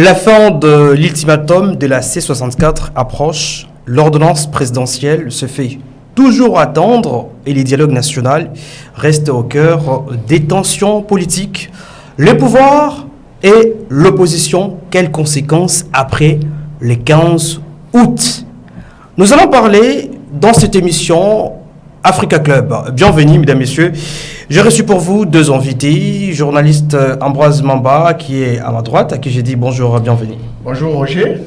La fin de l'ultimatum de la C64 approche. L'ordonnance présidentielle se fait toujours attendre et les dialogues nationaux restent au cœur des tensions politiques. Le pouvoir et l'opposition, quelles conséquences après le 15 août? Nous allons parler dans cette émission Africa Club. Bienvenue, mesdames, messieurs. J'ai reçu pour vous deux invités. Journaliste Ambroise Mamba, qui est à ma droite, à qui j'ai dit bonjour, bienvenue. Bonjour Roger.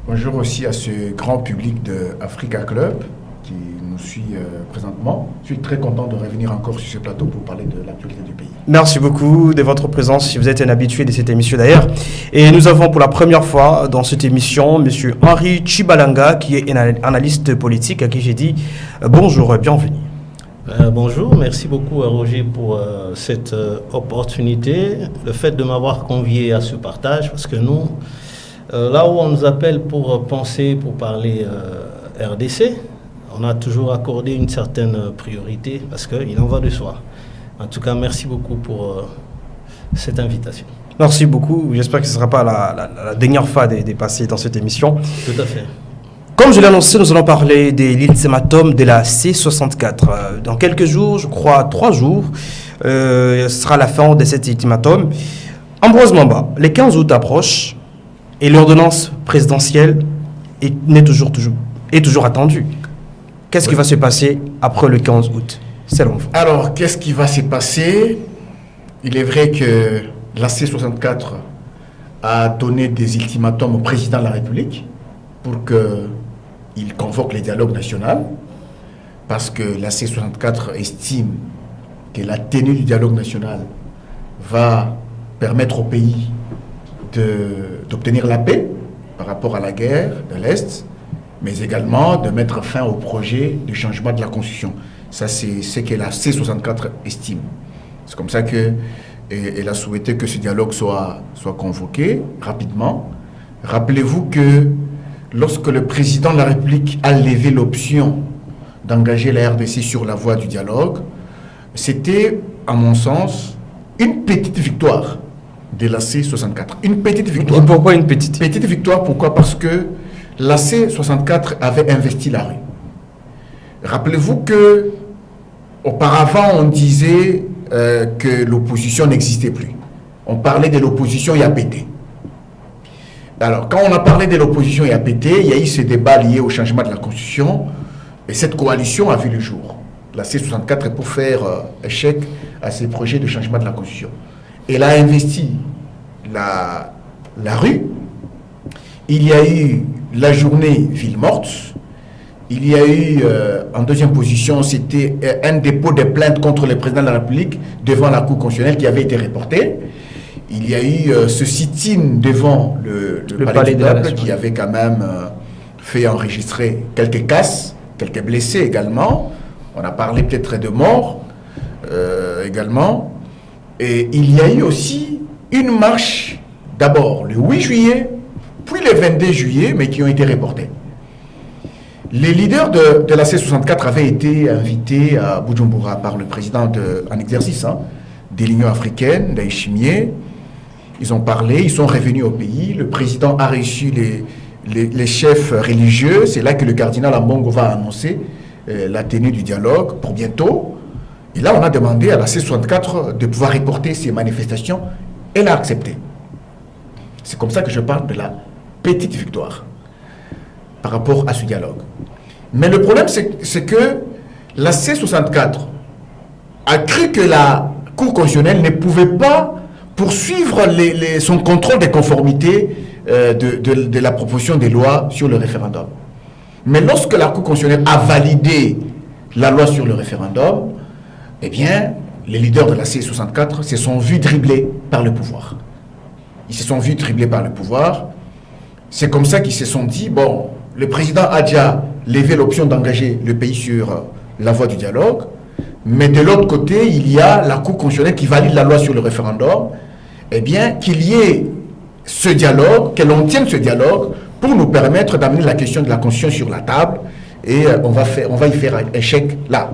Bonjour aussi à ce grand public de Africa Club qui nous suit présentement. Je suis très content de revenir encore sur ce plateau pour parler de l'actualité du pays. Merci beaucoup de votre présence, si vous êtes un habitué de cette émission d'ailleurs. Et nous avons pour la première fois dans cette émission M. Henri Chibalanga, qui est un analyste politique, à qui j'ai dit bonjour, bienvenue. Bonjour, merci beaucoup à Roger pour cette opportunité, le fait de m'avoir convié à ce partage, parce que nous, là où on nous appelle pour penser, pour parler RDC, on a toujours accordé une certaine priorité, parce qu'il en va de soi. En tout cas, merci beaucoup pour cette invitation. Merci beaucoup, j'espère que ce ne sera pas la dernière fois de passer dans cette émission. Tout à fait. Comme je l'ai annoncé, nous allons parler de l'ultimatum de la C64. Dans quelques jours, je crois 3 jours, ce sera la fin de cet ultimatum. Ambroise Mamba, le 15 août approche et l'ordonnance présidentielle est toujours attendue. Qu'est-ce qui va se passer après le 15 août, selon vous? Alors, qu'est-ce qui va se passer? Il est vrai que la C64 a donné des ultimatums au président de la République pour qu'il convoque les dialogues nationaux, parce que la C64 estime que la tenue du dialogue national va permettre au pays d'obtenir la paix par rapport à la guerre de l'Est, mais également de mettre fin au projet de changement de la Constitution. Ça, c'est ce que la C64 estime. C'est comme ça qu'elle a souhaité que ce dialogue soit convoqué rapidement. Rappelez-vous que lorsque le président de la République a levé l'option d'engager la RDC sur la voie du dialogue, c'était, à mon sens, une petite victoire de la C64. Une petite victoire. Et pourquoi une petite? Petite victoire, pourquoi? Parce que la C64 avait investi la rue. Rappelez-vous que auparavant, on disait que l'opposition n'existait plus. On parlait de l'opposition IAPT. Alors, quand on a parlé de l'opposition IAPT, il y a eu ce débat lié au changement de la Constitution, et cette coalition a vu le jour. La C64 est pour faire échec à ces projets de changement de la Constitution. Elle a investi la rue. Il y a eu la journée ville morte. Il y a eu, en deuxième position, c'était un dépôt de plainte contre le président de la République devant la Cour constitutionnelle qui avait été reporté. Il y a eu ce sit-in devant le palais du peuple qui avait quand même fait enregistrer quelques casses, quelques blessés également. On a parlé peut-être de morts également. Et il y a eu aussi une marche, d'abord le 8 juillet, puis le 22 juillet, mais qui ont été reportés. Les leaders de la C64 avaient été invités à Bujumbura par le président en exercice de l'Union africaine, Ndayishimiye. Ils ont parlé, ils sont revenus au pays. Le président a reçu les chefs religieux. C'est là que le cardinal Ambongo va annoncer la tenue du dialogue pour bientôt. Et là, on a demandé à la C64 de pouvoir reporter ces manifestations. Elle a accepté. C'est comme ça que je parle de la petite victoire par rapport à ce dialogue. Mais le problème, c'est que la C64 a cru que la Cour constitutionnelle ne pouvait pas poursuivre son contrôle des conformités de la proposition des lois sur le référendum. Mais lorsque la Cour constitutionnelle a validé la loi sur le référendum, eh bien, les leaders de la C64 se sont vus dribbler par le pouvoir. Ils se sont vus dribbler par le pouvoir. C'est comme ça qu'ils se sont dit, bon, le président a déjà levé l'option d'engager le pays sur la voie du dialogue, mais de l'autre côté, il y a la Cour constitutionnelle qui valide la loi sur le référendum. Eh bien, qu'il y ait ce dialogue, que l'on tienne ce dialogue pour nous permettre d'amener la question de la Constitution sur la table et on va y faire un échec là.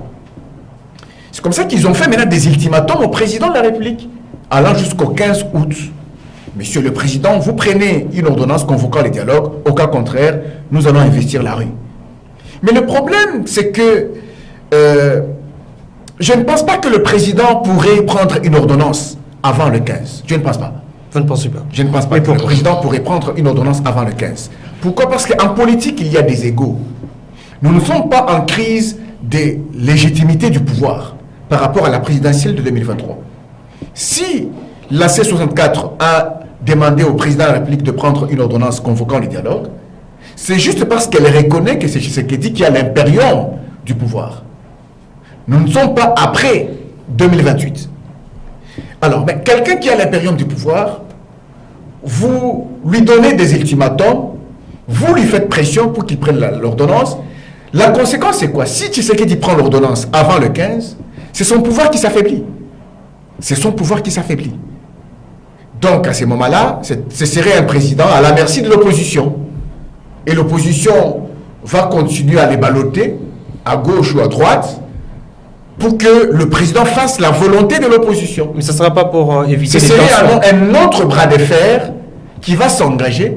C'est comme ça qu'ils ont fait maintenant des ultimatums au président de la République, allant jusqu'au 15 août. Monsieur le Président, vous prenez une ordonnance convoquant les dialogues, au cas contraire, nous allons investir la rue. Mais le problème, c'est que je ne pense pas que le Président pourrait prendre une ordonnance avant le 15. Je ne pense pas. Vous ne pensez pas? Je ne pense pas que le Président pourrait prendre une ordonnance avant le 15. Pourquoi? Parce qu'en politique, il y a des égos. Nous ne sommes pas en crise de légitimité du pouvoir par rapport à la présidentielle de 2023. Si la C64 a demandé au président de la République de prendre une ordonnance convoquant les dialogues, c'est juste parce qu'elle reconnaît que c'est Tshisekedi qui a l'impérium du pouvoir. Nous ne sommes pas après 2028. Alors, mais quelqu'un qui a l'impérium du pouvoir, vous lui donnez des ultimatums, vous lui faites pression pour qu'il prenne l'ordonnance. La conséquence, c'est quoi? Si Tshisekedi prend l'ordonnance avant le 15, c'est son pouvoir qui s'affaiblit. C'est son pouvoir qui s'affaiblit. Donc, à ce moment-là, ce serait un président à la merci de l'opposition. Et l'opposition va continuer à les balloter, à gauche ou à droite, pour que le président fasse la volonté de l'opposition. Mais ça ne sera pas pour éviter Ce les tensions. serait un autre bras de fer qui va s'engager.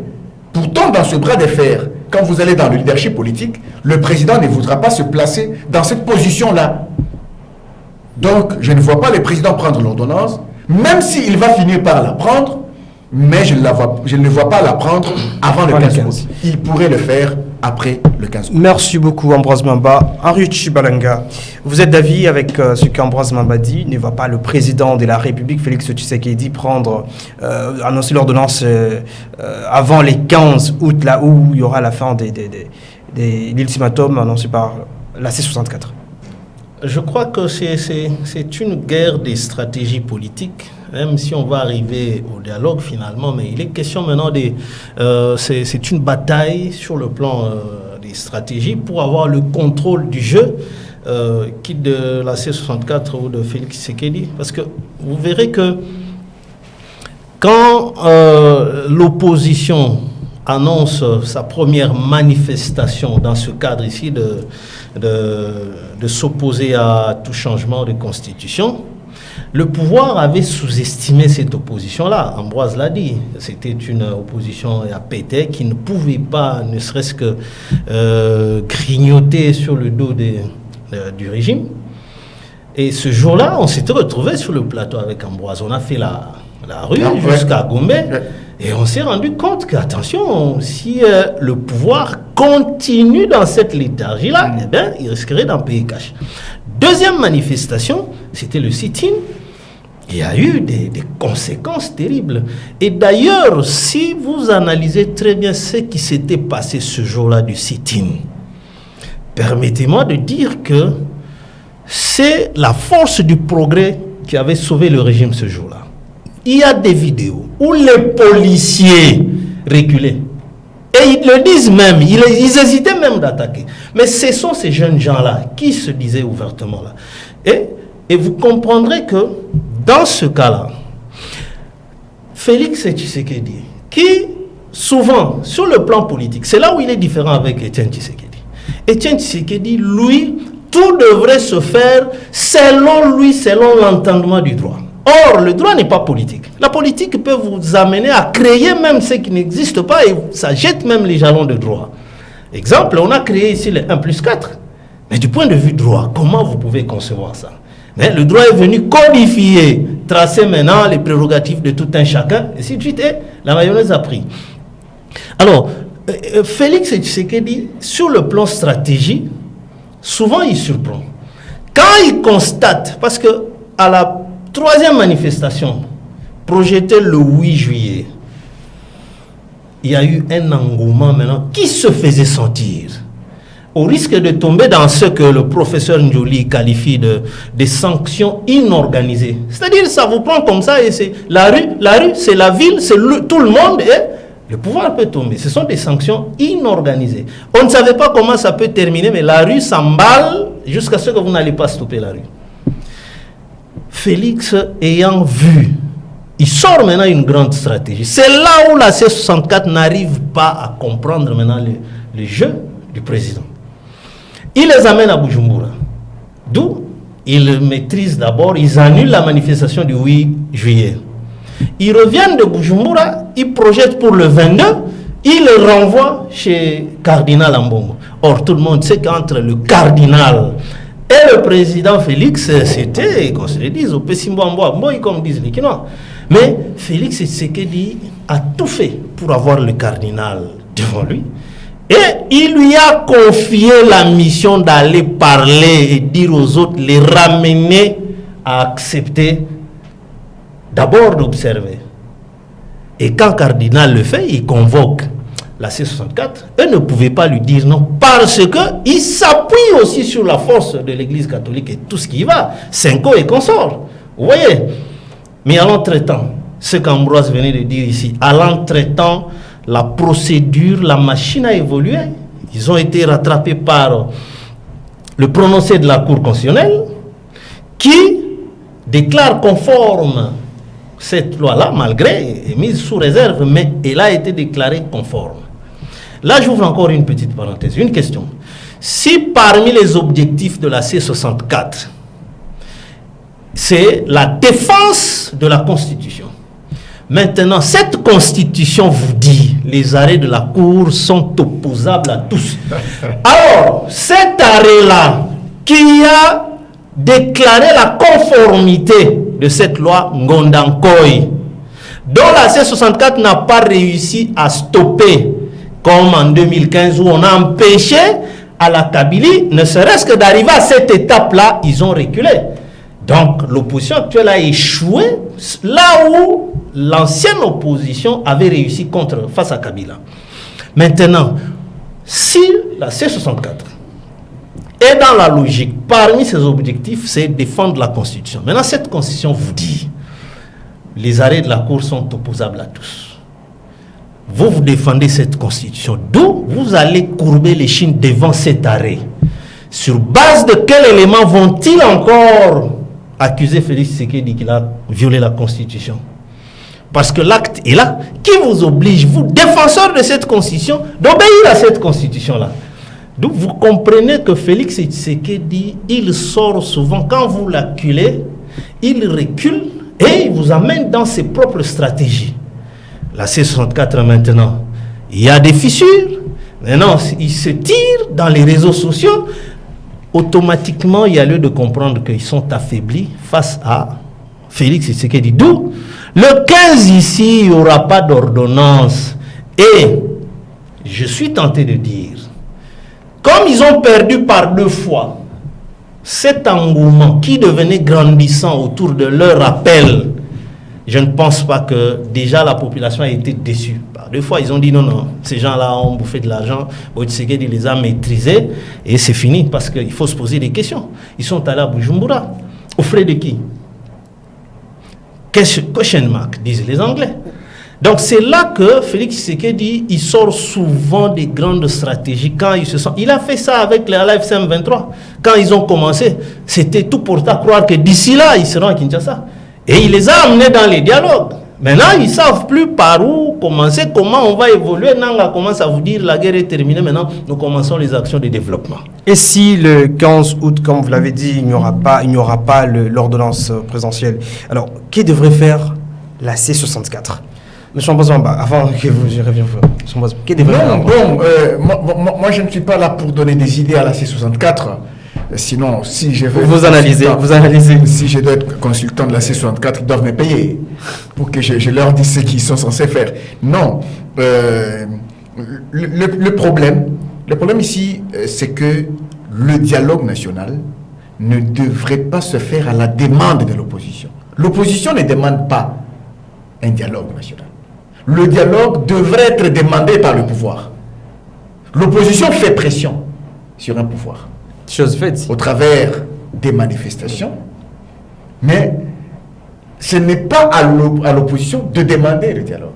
Pourtant, dans ce bras de fer, quand vous allez dans le leadership politique, le président ne voudra pas se placer dans cette position-là. Donc, je ne vois pas le président prendre l'ordonnance, même s'il va finir par la prendre, mais je ne le vois pas la prendre avant le 15 août. Il pourrait le faire après le 15 août. Merci beaucoup Ambroise Mamba. Henri Chibalanga, vous êtes d'avis avec ce qu'Ambroise Mamba dit? Ne va pas le président de la République, Félix Tshisekedi, annoncer l'ordonnance avant les 15 août, là où il y aura la fin de l'ultimatum annoncé par la C64? Je crois que c'est une guerre des stratégies politiques, même si on va arriver au dialogue finalement, mais il est question maintenant c'est une bataille sur le plan des stratégies pour avoir le contrôle du jeu, quitte de la C64 ou de Félix Tshisekedi. Parce que vous verrez que quand l'opposition annonce sa première manifestation dans ce cadre ici de s'opposer à tout changement de constitution, le pouvoir avait sous-estimé cette opposition-là. Ambroise l'a dit, c'était une opposition à péter qui ne pouvait pas, ne serait-ce que grignoter sur le dos du régime. Et ce jour-là, on s'était retrouvé sur le plateau avec Ambroise. On a fait la rue jusqu'à Gombe. Et on s'est rendu compte que, attention, si le pouvoir continue dans cette léthargie-là, eh bien, il risquerait d'en payer cash. Deuxième manifestation, c'était le sit-in. Il y a eu des conséquences terribles. Et d'ailleurs, si vous analysez très bien ce qui s'était passé ce jour-là du sit-in, permettez-moi de dire que c'est la force du progrès qui avait sauvé le régime ce jour-là. Il y a des vidéos où les policiers reculaient. Et ils le disent même, ils hésitaient même d'attaquer. Mais ce sont ces jeunes gens-là qui se disaient ouvertement là. Et vous comprendrez que dans ce cas-là, Félix Tshisekedi, qui souvent, sur le plan politique, c'est là où il est différent avec Etienne Tshisekedi. Etienne Tshisekedi, lui, tout devrait se faire selon lui, selon l'entendement du droit. Or, le droit n'est pas politique. La politique peut vous amener à créer même ce qui n'existe pas et ça jette même les jalons de droit. Exemple, on a créé ici le 1+4. Mais du point de vue droit, comment vous pouvez concevoir ça? Mais le droit est venu codifier, tracer maintenant les prérogatives de tout un chacun, et ainsi de suite, et la mayonnaise a pris. Alors, Félix Tshisekedi, sur le plan stratégie, souvent il surprend. Quand il constate, parce que à la troisième manifestation, projetée le 8 juillet, il y a eu un engouement maintenant qui se faisait sentir. Au risque de tomber dans ce que le professeur Ndjoli qualifie de sanctions inorganisées. C'est-à-dire, ça vous prend comme ça et c'est la rue c'est la ville, c'est tout le monde et le pouvoir peut tomber. Ce sont des sanctions inorganisées. On ne savait pas comment ça peut terminer, mais la rue s'emballe jusqu'à ce que vous n'allez pas stopper la rue. Félix ayant vu, il sort maintenant une grande stratégie. C'est là où la C64 n'arrive pas à comprendre maintenant le jeu du président. Il les amène à Bujumbura. D'où ils maîtrisent d'abord, ils annulent la manifestation du 8 juillet. Ils reviennent de Bujumbura, ils projettent pour le 22, ils le renvoient chez Cardinal Ambongo. Or, tout le monde sait qu'entre le cardinal et le président Félix, c'était, qu'on se le dise, au Pessimboamboa, comme disent les Quinois. Mais Félix Tshisekedi a tout fait pour avoir le cardinal devant lui. Et il lui a confié la mission d'aller parler et dire aux autres, les ramener à accepter d'abord d'observer. Et quand cardinal le fait, il convoque la C64, eux ne pouvaient pas lui dire non, parce qu'il s'appuie aussi sur la force de l'Église catholique et tout ce qui va, Cinco et consorts. Vous voyez? Mais à l'entretemps, ce qu'Ambroise venait de dire ici, à l'entretemps, la procédure, la machine a évolué. Ils ont été rattrapés par le prononcé de la Cour constitutionnelle qui déclare conforme cette loi-là, malgré est mise sous réserve, mais elle a été déclarée conforme. Là, j'ouvre encore une petite parenthèse, une question. Si parmi les objectifs de la C64, c'est la défense de la Constitution, maintenant, cette Constitution vous dit les arrêts de la Cour sont opposables à tous. Alors, cet arrêt-là, qui a déclaré la conformité de cette loi Ngondankoy, dont la C64 n'a pas réussi à stopper, comme en 2015 où on a empêché à la Kabylie, ne serait-ce que d'arriver à cette étape-là, ils ont reculé. Donc l'opposition actuelle a échoué là où l'ancienne opposition avait réussi face à Kabila. Maintenant, si la C64 est dans la logique, parmi ses objectifs, c'est défendre la Constitution. Maintenant, cette Constitution vous dit, les arrêts de la Cour sont opposables à tous. Vous défendez cette Constitution, d'où vous allez courber les chines devant cet arrêt. Sur base de quel élément vont-ils encore accuser Félix Tshisekedi qu'il a violé la Constitution? Parce que l'acte est là, qui vous oblige, vous, défenseurs de cette Constitution, d'obéir à cette Constitution-là. Donc vous comprenez que Félix Tshisekedi, il sort souvent, quand vous l'acculez, il recule et il vous amène dans ses propres stratégies. La C64 maintenant, il y a des fissures, maintenant il se tire dans les réseaux sociaux, automatiquement il y a lieu de comprendre qu'ils sont affaiblis face à Félix Tshisekedi. D'où le 15 ici, il n'y aura pas d'ordonnance. Et je suis tenté de dire, comme ils ont perdu par 2 fois cet engouement qui devenait grandissant autour de leur appel, je ne pense pas que déjà la population a été déçue. Par 2 fois, ils ont dit non, ces gens-là ont bouffé de l'argent, Tshisekedi les a maîtrisés et c'est fini parce qu'il faut se poser des questions. Ils sont allés à Bujumbura. Au frais de qui? Question mark, disent les Anglais. Donc c'est là que Félix Tshisekedi, il sort souvent des grandes stratégies quand il se sent. Il a fait ça avec la LFCM 23. Quand ils ont commencé, c'était tout pour à croire que d'ici là, ils seront à Kinshasa. Et il les a amenés dans les dialogues. Maintenant, ils ne savent plus par où commencer, comment on va évoluer. Nanga commence à vous dire la guerre est terminée. Maintenant, nous commençons les actions de développement. Et si le 15 août, comme vous l'avez dit, il n'y aura pas l'ordonnance présidentielle, alors, qui devrait faire la C64? Monsieur Mbazamba, avant que j'y revienne, qui devrait faire? Moi, je ne suis pas là pour donner des idées à la C64. Sinon, si je veux... Vous analysez. Si je dois être consultant de la C64, ils doivent me payer pour que je leur dise ce qu'ils sont censés faire. Non. Le problème ici, c'est que le dialogue national ne devrait pas se faire à la demande de l'opposition. L'opposition ne demande pas un dialogue national. Le dialogue devrait être demandé par le pouvoir. L'opposition fait pression sur un pouvoir. Chose faite. Au travers des manifestations, mais ce n'est pas à l'opposition de demander le dialogue.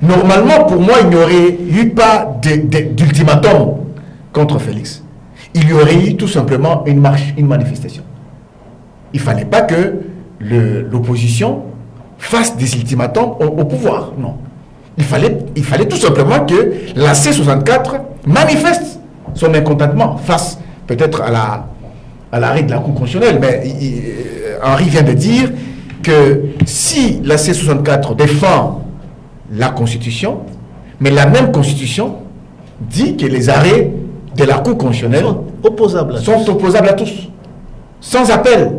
Normalement, pour moi, il n'y aurait eu pas d'ultimatum contre Félix. Il y aurait eu tout simplement une marche, une manifestation. Il ne fallait pas que l'opposition fasse des ultimatums au pouvoir, non. Il fallait tout simplement que la C64 manifeste son mécontentement face peut-être à l'arrêt de la Cour constitutionnelle, mais Henri vient de dire que si la C64 défend la Constitution, mais la même Constitution dit que les arrêts de la Cour constitutionnelle sont opposables à tous, sans appel.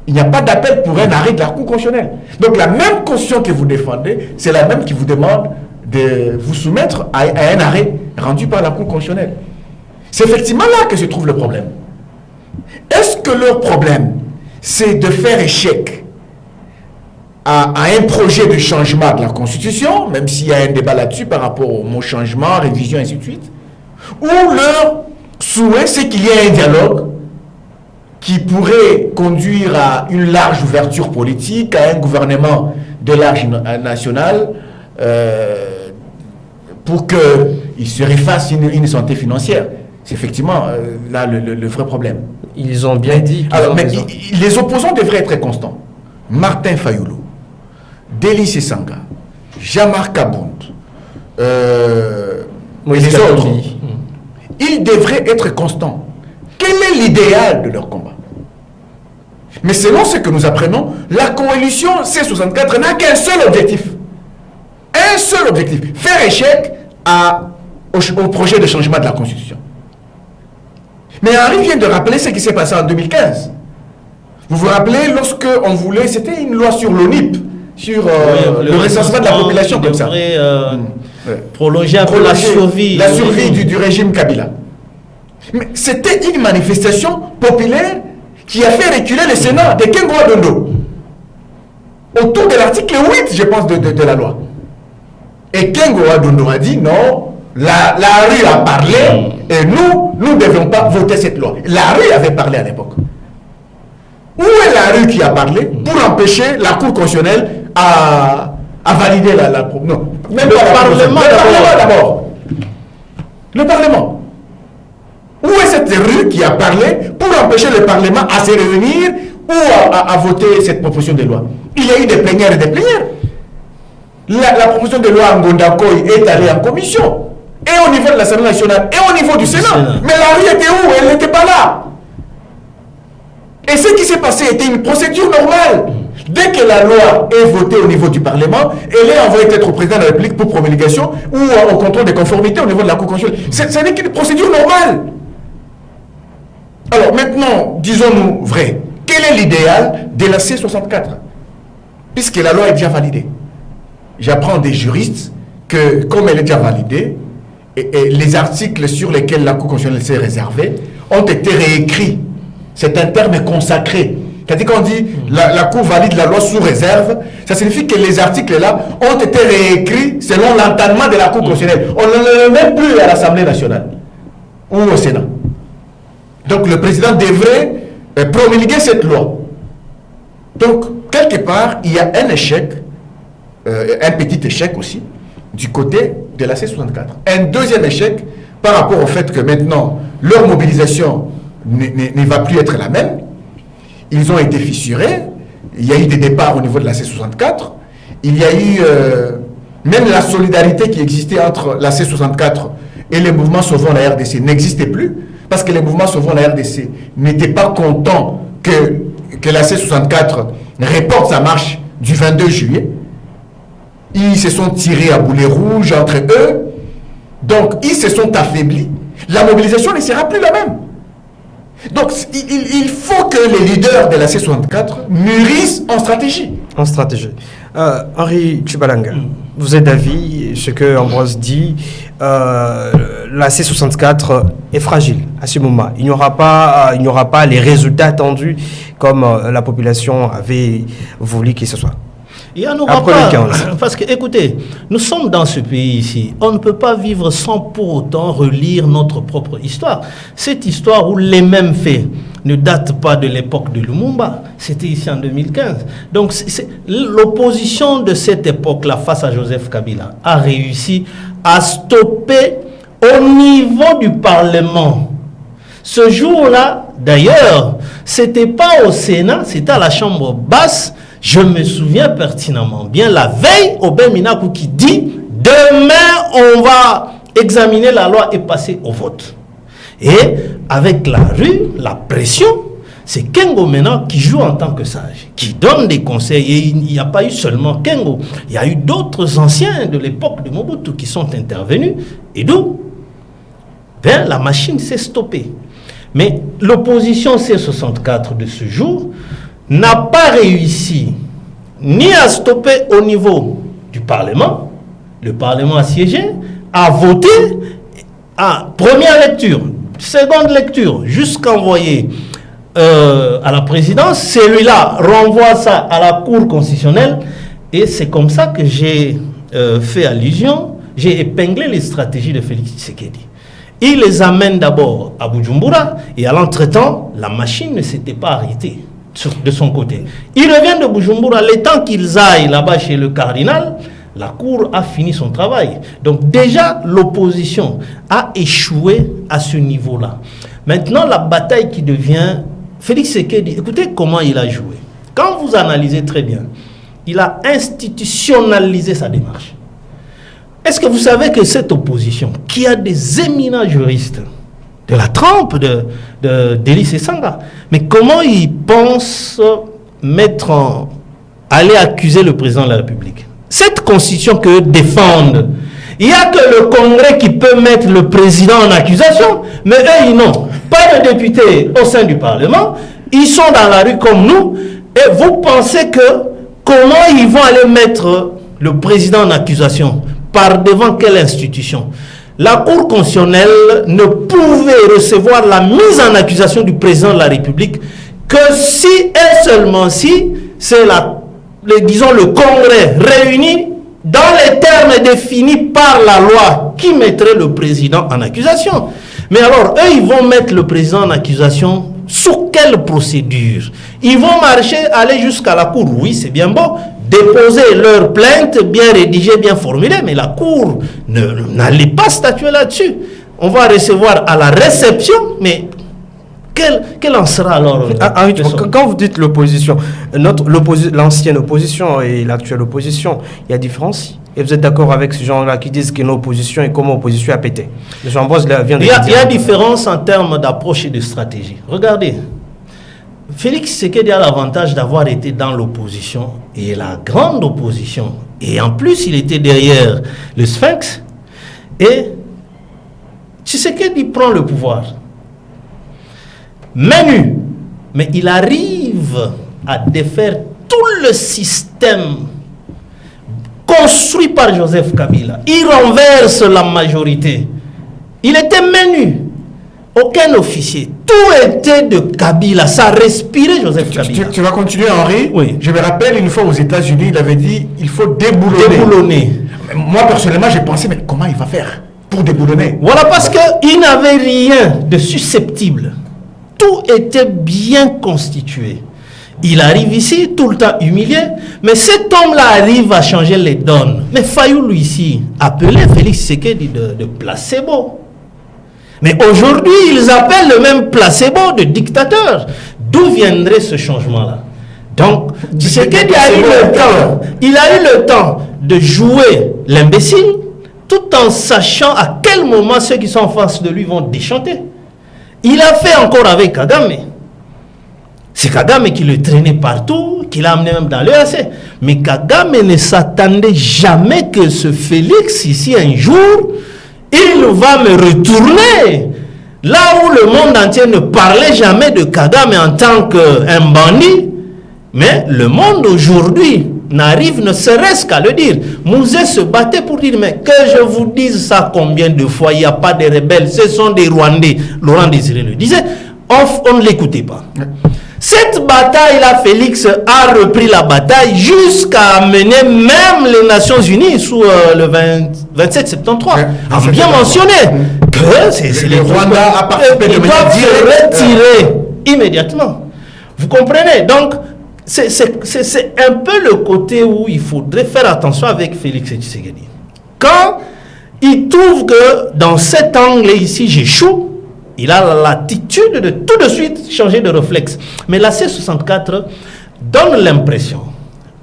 Il n'y a pas d'appel pour un arrêt de la Cour constitutionnelle. Donc la même Constitution que vous défendez, c'est la même qui vous demande de vous soumettre à un arrêt rendu par la Cour constitutionnelle. C'est effectivement là que se trouve le problème. Est-ce que leur problème, c'est de faire échec à un projet de changement de la Constitution, même s'il y a un débat là-dessus par rapport au mot changement, révision, ainsi de suite, ou leur souhait, c'est qu'il y ait un dialogue qui pourrait conduire à une large ouverture politique, à un gouvernement de large national, pour qu'il se refasse une santé financière. C'est effectivement là le vrai problème. Ils ont bien dit. Alors, mais les opposants devraient être constants. Martin Fayulu, Délice Sanga, Jean-Marc Kabound, et les autres, ils devraient être constants. Quel est l'idéal de leur combat? Mais selon ce que nous apprenons, la coalition C64 n'a qu'un seul objectif. Un seul objectif. Faire échec au projet de changement de la Constitution. Mais Henri vient de rappeler ce qui s'est passé en 2015. Vous vous rappelez, lorsque on voulait, c'était une loi sur l'ONIP, sur le recensement de la population comme ça. Prolonger un peu la survie. La survie du régime Kabila. Mais c'était une manifestation populaire qui a fait reculer le Sénat de Kengo Adondo. Autour de l'article 8, je pense, de la loi. Et Kengo Adondo a dit non, la rue a parlé et nous ne devions pas voter cette loi. La rue avait parlé à l'époque. Où est la rue qui a parlé pour empêcher la Cour constitutionnelle à valider la non, même le Parlement d'abord. Le Parlement. Où est cette rue qui a parlé pour empêcher le Parlement à se réunir ou à voter cette proposition de loi? Il y a eu des plénières et des plénières. La proposition de loi Ngondakoy est allée en commission, et au niveau de l'Assemblée nationale, et au niveau du Sénat. Mais la rue était où? Elle n'était pas là. Et ce qui s'est passé était une procédure normale. Dès que la loi est votée au niveau du Parlement, elle est envoyée peut-être au président de la République pour promulgation ou au contrôle de conformité au niveau de la Cour constitutionnelle. Ce n'est qu'une procédure normale. Alors maintenant, disons-nous vrai, quel est l'idéal de la C64? Puisque la loi est déjà validée. J'apprends des juristes que, comme elle est déjà validée, et les articles sur lesquels la Cour constitutionnelle s'est réservée ont été réécrits. C'est un terme consacré. C'est-à-dire qu'on dit la Cour valide la loi sous réserve, ça signifie que les articles-là ont été réécrits selon l'entendement de la Cour constitutionnelle. On ne le met plus à l'Assemblée nationale ou au Sénat. Donc le président devrait promulguer cette loi. Donc, quelque part, il y a un échec, un petit échec aussi, du côté de la C64. Un deuxième échec par rapport au fait que maintenant, leur mobilisation ne va plus être la même. Ils ont été fissurés. Il y a eu des départs au niveau de la C64. Il y a eu même la solidarité qui existait entre la C64 et les mouvements sauvant la RDC n'existait plus, parce que les mouvements sauvant la RDC n'étaient pas contents que la C64 reporte sa marche du 22 juillet. Ils se sont tirés à boulet rouge entre eux. Donc, ils se sont affaiblis. La mobilisation ne sera plus la même. Donc, il faut que les leaders de la C64 mûrissent en stratégie. En stratégie. Henri Tchibalanga, vous êtes d'avis, ce que Ambroise dit, la C64 est fragile à ce moment. Il n'y aura pas les résultats attendus comme la population avait voulu qu'il se soit. Il n'y en aura pas, parce que, écoutez, nous sommes dans ce pays ici. On ne peut pas vivre sans pour autant relire notre propre histoire. Cette histoire où les mêmes faits ne datent pas de l'époque de Lumumba, c'était ici en 2015. Donc, l'opposition de cette époque-là face à Joseph Kabila a réussi à stopper au niveau du Parlement. Ce jour-là, d'ailleurs, c'était pas au Sénat, c'était à la Chambre basse. Je me souviens pertinemment bien la veille, Aubin Minakou qui dit « Demain, on va examiner la loi et passer au vote ». Et avec la rue, la pression, c'est Kengo maintenant qui joue en tant que sage, qui donne des conseils. Et il n'y a pas eu seulement Kengo, il y a eu d'autres anciens de l'époque de Mobutu qui sont intervenus. Et d'où la machine s'est stoppée. Mais l'opposition C64 de ce jour n'a pas réussi ni à stopper au niveau du Parlement, le Parlement a siégé, a voté à première lecture, seconde lecture, jusqu'à envoyer à la présidence. Celui-là renvoie ça à la Cour constitutionnelle et c'est comme ça que j'ai fait allusion, j'ai épinglé les stratégies de Félix Tshisekedi. Il les amène d'abord à Bujumbura et à l'entretemps, la machine ne s'était pas arrêtée de son côté. Il revient de Bujumbura, le temps qu'ils aillent là-bas chez le cardinal, la Cour a fini son travail. Donc déjà, l'opposition a échoué à ce niveau-là. Maintenant, la bataille qui devient... Félix Tshisekedi, écoutez comment il a joué. Quand vous analysez très bien, il a institutionnalisé sa démarche. Est-ce que vous savez que cette opposition, qui a des éminents juristes, de la trempe d'Elis Esanga, mais comment ils pensent aller accuser le président de la République? Cette constitution qu'eux défendent, il n'y a que le Congrès qui peut mettre le président en accusation, mais eux, ils n'ont pas de députés au sein du Parlement, ils sont dans la rue comme nous, et vous pensez que comment ils vont aller mettre le président en accusation? Par devant quelle institution? La Cour constitutionnelle ne pouvait recevoir la mise en accusation du président de la République que si et seulement si c'est disons le Congrès réuni dans les termes définis par la loi qui mettrait le président en accusation. Mais alors, eux, ils vont mettre le président en accusation sous quelle procédure? Ils vont aller jusqu'à la Cour. Oui, c'est bien beau, déposer leur plainte bien rédigée, bien formulée, mais la Cour n'allait pas statuer là-dessus. On va recevoir à la réception, mais quelle en sera alors quand vous dites l'opposition, l'ancienne opposition et l'actuelle opposition, il y a différence. Et vous êtes d'accord avec ces gens-là qui disent qu'une opposition et comment l'opposition a pété? Jean-Ambroise vient de dire. Il y a différence en termes d'approche et de stratégie. Regardez, Félix Tshisekedi a l'avantage d'avoir été dans l'opposition et la grande opposition. Et en plus, il était derrière le Sphinx. Et Tshisekedi prend le pouvoir. Menu, mais il arrive à défaire tout le système construit par Joseph Kabila. Il renverse la majorité. Il était menu. Aucun officier. Tout était de Kabila. Ça respirait Joseph Kabila. Tu vas continuer, Henri? Oui. Je me rappelle une fois aux États-Unis, il avait dit il faut déboulonner. Moi, personnellement, j'ai pensé, mais comment il va faire pour déboulonner? Voilà, parce qu'il n'avait rien de susceptible. Tout était bien constitué. Il arrive ici, tout le temps humilié, mais cet homme-là arrive à changer les donnes. Mais Fayoulou ici appelait Félix Tshisekedi de placebo. Mais aujourd'hui, ils appellent le même placebo de dictateur. D'où viendrait ce changement-là? Donc, Tshisekedi a eu le temps. Il a eu le temps de jouer l'imbécile, tout en sachant à quel moment ceux qui sont en face de lui vont déchanter. Il a fait encore avec Kagame. C'est Kagame qui le traînait partout, qui l'a amené même dans l'EAC. Mais Kagame ne s'attendait jamais que ce Félix, ici, un jour, il va me retourner. Là où le monde entier ne parlait jamais de Kagame en tant qu'un bandit, mais le monde aujourd'hui n'arrive ne serait-ce qu'à le dire. Mouzé se battait pour dire, mais que je vous dise ça combien de fois, il n'y a pas de rebelles, ce sont des Rwandais. Laurent Désiré le disait, on ne l'écoutait pas. Cette bataille-là, Félix a repris la bataille jusqu'à amener même les Nations Unies sous le 27-73. A bien mentionné que c'est les Rwandais à participé de manière directe. Se retirer immédiatement. Vous comprenez? Donc, c'est un peu le côté où il faudrait faire attention avec Félix Tshisekedi. Quand il trouve que dans cet angle ici, j'échoue, il a l'attitude de tout de suite changer de réflexe. Mais la C64 donne l'impression.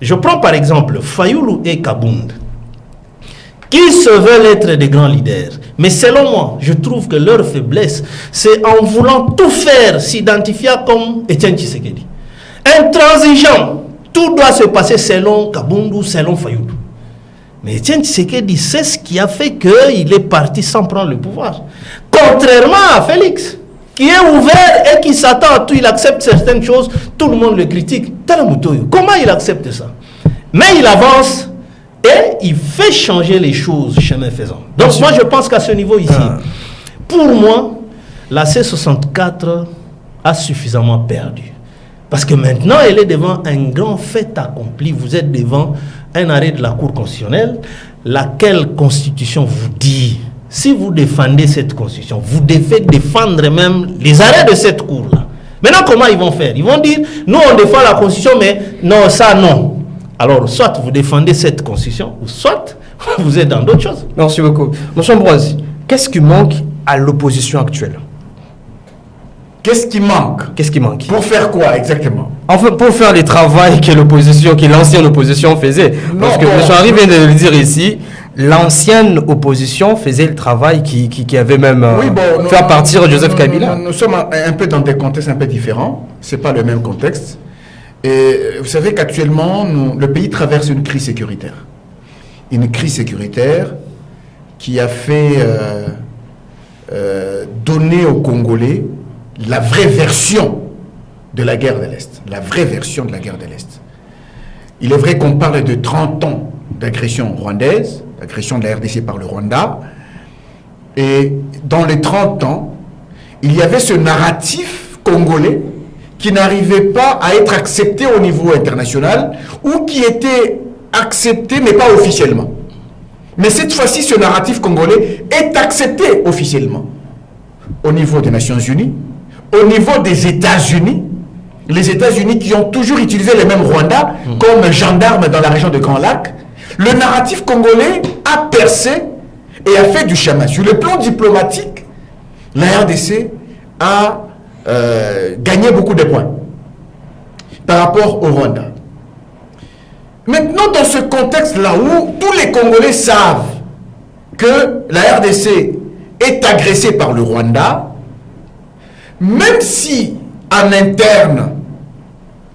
Je prends par exemple Fayoulou et Kabound. qui se veulent être des grands leaders. Mais selon moi, je trouve que leur faiblesse, c'est en voulant tout faire s'identifier comme Etienne Tshisekedi. Intransigeant, tout doit se passer selon Kabundu, selon Fayoulou. Mais Etienne Tshisekedi, c'est ce qui a fait qu'il est parti sans prendre le pouvoir. Contrairement à Félix, qui est ouvert et qui s'attend à tout, il accepte certaines choses, tout le monde le critique. Comment il accepte ça? Mais il avance et il fait changer les choses, chemin faisant. Donc moi je pense qu'à ce niveau ici, pour moi, la C64 a suffisamment perdu. Parce que maintenant, elle est devant un grand fait accompli. Vous êtes devant un arrêt de la Cour constitutionnelle, laquelle constitution vous dit, si vous défendez cette constitution, vous devez défendre même les arrêts de cette Cour-là. Maintenant, comment ils vont faire? Ils vont dire, nous on défend la constitution, mais non, ça non. Alors, soit vous défendez cette constitution, ou soit vous êtes dans d'autres choses. Merci beaucoup. Monsieur Ambroise, qu'est-ce qui manque à l'opposition actuelle? Qu'est-ce qui manque? Qu'est-ce qui manque? Pour faire quoi exactement? Enfin, pour faire les travaux que l'opposition, que l'ancienne opposition faisait. Parce que M. Henri vient de le dire ici, l'ancienne opposition faisait le travail qui avait même fait partir Joseph Kabila. Nous sommes un peu dans des contextes un peu différents. Ce n'est pas le même contexte. Et vous savez qu'actuellement, le pays traverse une crise sécuritaire. Une crise sécuritaire qui a fait donner aux Congolais la vraie version de la guerre de l'Est. La vraie version de la guerre de l'Est. Il est vrai qu'on parle de 30 ans d'agression rwandaise, d'agression de la RDC par le Rwanda. Et dans les 30 ans, il y avait ce narratif congolais qui n'arrivait pas à être accepté au niveau international ou qui était accepté mais pas officiellement. Mais cette fois-ci, ce narratif congolais est accepté officiellement au niveau des Nations Unies, au niveau des États-Unis, les États-Unis qui ont toujours utilisé les mêmes Rwandais comme gendarmes dans la région de Grand Lac. Le narratif congolais a percé et a fait du chemin. Sur le plan diplomatique, la RDC a gagné beaucoup de points par rapport au Rwanda. Maintenant, dans ce contexte-là où tous les Congolais savent que la RDC est agressée par le Rwanda, même si en interne,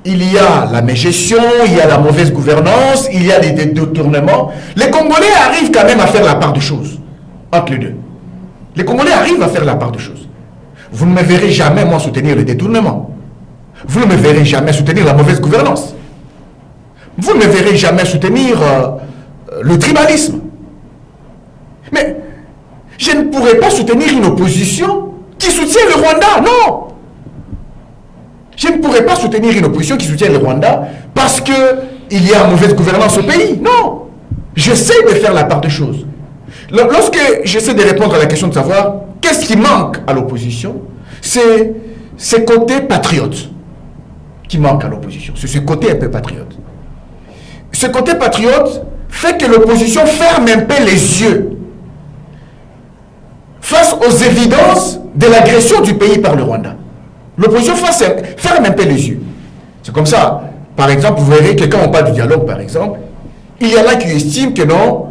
il y a la mégestion, il y a la mauvaise gouvernance, il y a des détournements, les Congolais arrivent quand même à faire la part des choses entre les deux. Les Congolais arrivent à faire la part des choses. Vous ne me verrez jamais, moi, soutenir le détournement. Vous ne me verrez jamais soutenir la mauvaise gouvernance. Vous ne me verrez jamais soutenir le tribalisme. Mais je ne pourrais pas soutenir une opposition qui soutient le Rwanda, non. Je ne pourrais pas soutenir une opposition qui soutient le Rwanda parce qu'il y a une mauvaise gouvernance au pays, non. J'essaie de faire la part des choses. Lorsque j'essaie de répondre à la question de savoir qu'est-ce qui manque à l'opposition, c'est ce côté patriote qui manque à l'opposition. C'est ce côté un peu patriote. Ce côté patriote fait que l'opposition ferme un peu les yeux face aux évidences de l'agression du pays par le Rwanda. L'opposition ferme un peu les yeux. C'est comme ça. Par exemple, vous verrez que quand on parle du dialogue, par exemple, il y en a qui estiment que non,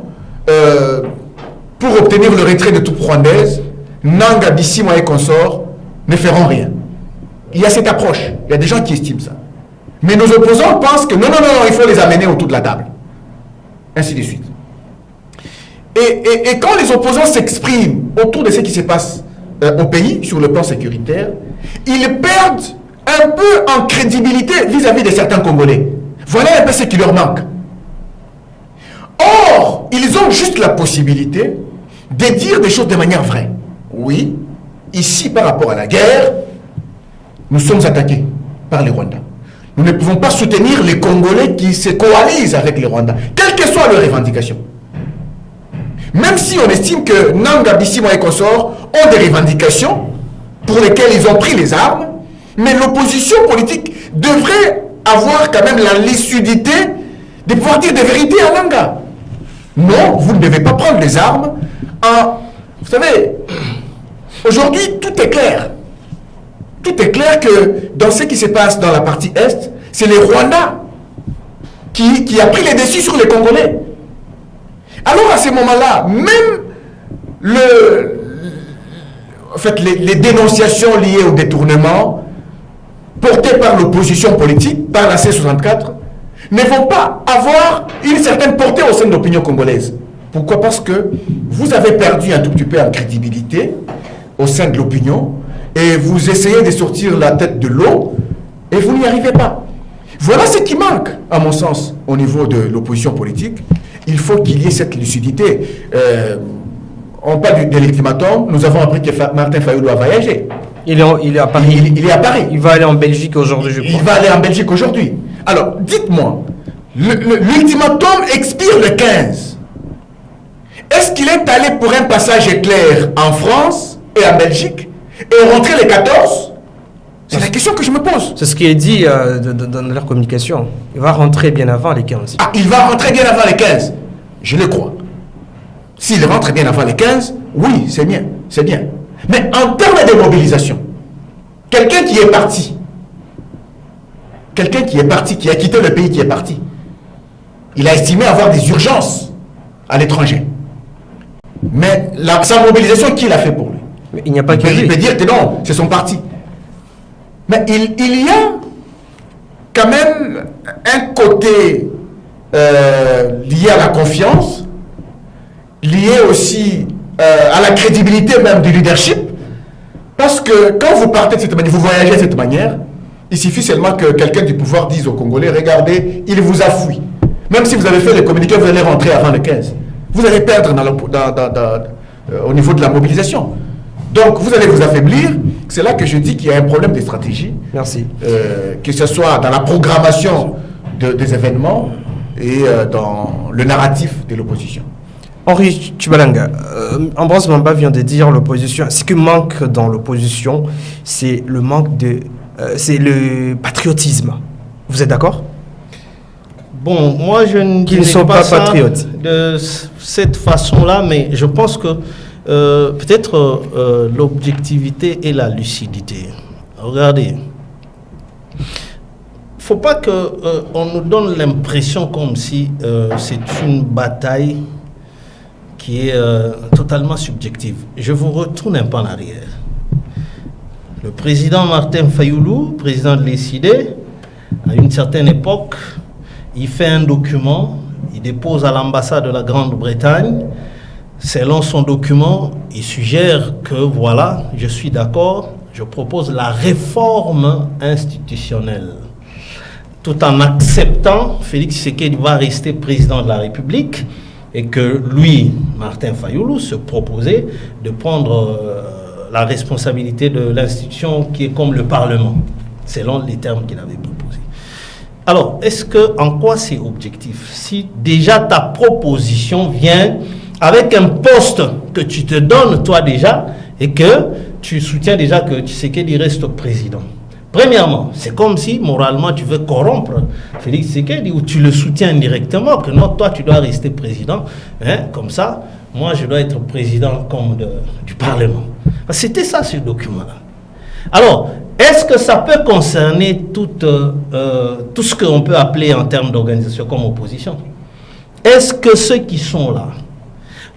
pour obtenir le retrait de troupes rwandaises, Nanga, Bissimo et consorts ne feront rien. Il y a cette approche. Il y a des gens qui estiment ça. Mais nos opposants pensent que non, il faut les amener autour de la table. Ainsi de suite. Et quand les opposants s'expriment autour de ce qui se passe au pays, sur le plan sécuritaire, ils perdent un peu en crédibilité vis-à-vis de certains Congolais. Voilà un peu ce qui leur manque. Or, ils ont juste la possibilité de dire des choses de manière vraie. Oui, ici, par rapport à la guerre, nous sommes attaqués par les Rwandais. Nous ne pouvons pas soutenir les Congolais qui se coalisent avec les Rwandais, quelles que soient leurs revendications. Même si on estime que Nanga, Bissimo et consorts ont des revendications pour lesquelles ils ont pris les armes, mais l'opposition politique devrait avoir quand même la lucidité de pouvoir dire des vérités à Nanga. Non, vous ne devez pas prendre les armes. Vous savez, aujourd'hui, tout est clair. Tout est clair que dans ce qui se passe dans la partie Est, c'est les Rwandais qui a pris les dessus sur les Congolais. Alors à ce moment-là, même les dénonciations liées au détournement portées par l'opposition politique, par la C64, ne vont pas avoir une certaine portée au sein de l'opinion congolaise. Pourquoi? Parce que vous avez perdu un tout petit peu en crédibilité au sein de l'opinion et vous essayez de sortir la tête de l'eau et vous n'y arrivez pas. Voilà ce qui manque, à mon sens, au niveau de l'opposition politique. Il faut qu'il y ait cette lucidité. On parle de l'ultimatum, nous avons appris que Martin Fayulu a voyagé. Il est à Paris. Il est à Paris. Il va aller en Belgique aujourd'hui, je crois. Il va aller en Belgique aujourd'hui. Alors, dites-moi, l'ultimatum expire le 15. Est-ce qu'il est allé pour un passage éclair en France et en Belgique et rentrer le 14? C'est la question que je me pose. C'est ce qui est dit dans leur communication. Il va rentrer bien avant les 15. Ah, il va rentrer bien avant les 15. Je le crois. S'il rentre bien avant les 15, oui, c'est bien, c'est bien. Mais en termes de mobilisation, quelqu'un qui est parti, qui a quitté le pays, qui est parti, il a estimé avoir des urgences à l'étranger. Mais sa mobilisation, qui l'a fait pour lui? Mais il n'y a pas que lui. Il peut dire que non, c'est son parti. Mais il y a quand même un côté lié à la confiance, lié aussi à la crédibilité même du leadership, parce que quand vous partez de cette manière, vous voyagez de cette manière, il suffit seulement que quelqu'un du pouvoir dise aux Congolais, regardez, il vous a fui. Même si vous avez fait les communiqués, vous allez rentrer avant le 15. Vous allez perdre au niveau de la mobilisation. Donc vous allez vous affaiblir. C'est là que je dis qu'il y a un problème de stratégie. Merci. Que ce soit dans la programmation des événements et dans le narratif de l'opposition. Henri Tchibalanga, Ambroise Mamba vient de dire l'opposition. Ce qui manque dans l'opposition, c'est c'est le patriotisme. Vous êtes d'accord? Bon, moi je ne Qu'ils ne sont pas patriotes de cette façon-là, mais je pense que peut-être l'objectivité et la lucidité. Regardez, faut pas que on nous donne l'impression comme si c'est une bataille qui est totalement subjective. Je vous retourne un peu en arrière. Le président Martin Fayulu, président de l'ECD, à une certaine époque, il fait un document, il dépose à l'ambassade de la Grande-Bretagne. Selon son document, il suggère que voilà, je suis d'accord, je propose la réforme institutionnelle. Tout en acceptant, Félix Tshisekedi va rester président de la République et que lui, Martin Fayulu, se proposait de prendre la responsabilité de l'institution qui est comme le Parlement, selon les termes qu'il avait proposés. Alors, en quoi c'est objectif? Si déjà ta proposition vient avec un poste que tu te donnes toi déjà et que tu soutiens déjà que Tshisekedi reste président. Premièrement, c'est comme si moralement tu veux corrompre Félix Tshisekedi ou tu le soutiens indirectement que non, toi tu dois rester président. Hein, comme ça, moi je dois être président comme du Parlement. C'était ça ce document-là. Alors, est-ce que ça peut concerner tout ce qu'on peut appeler en termes d'organisation comme opposition? Est-ce que ceux qui sont là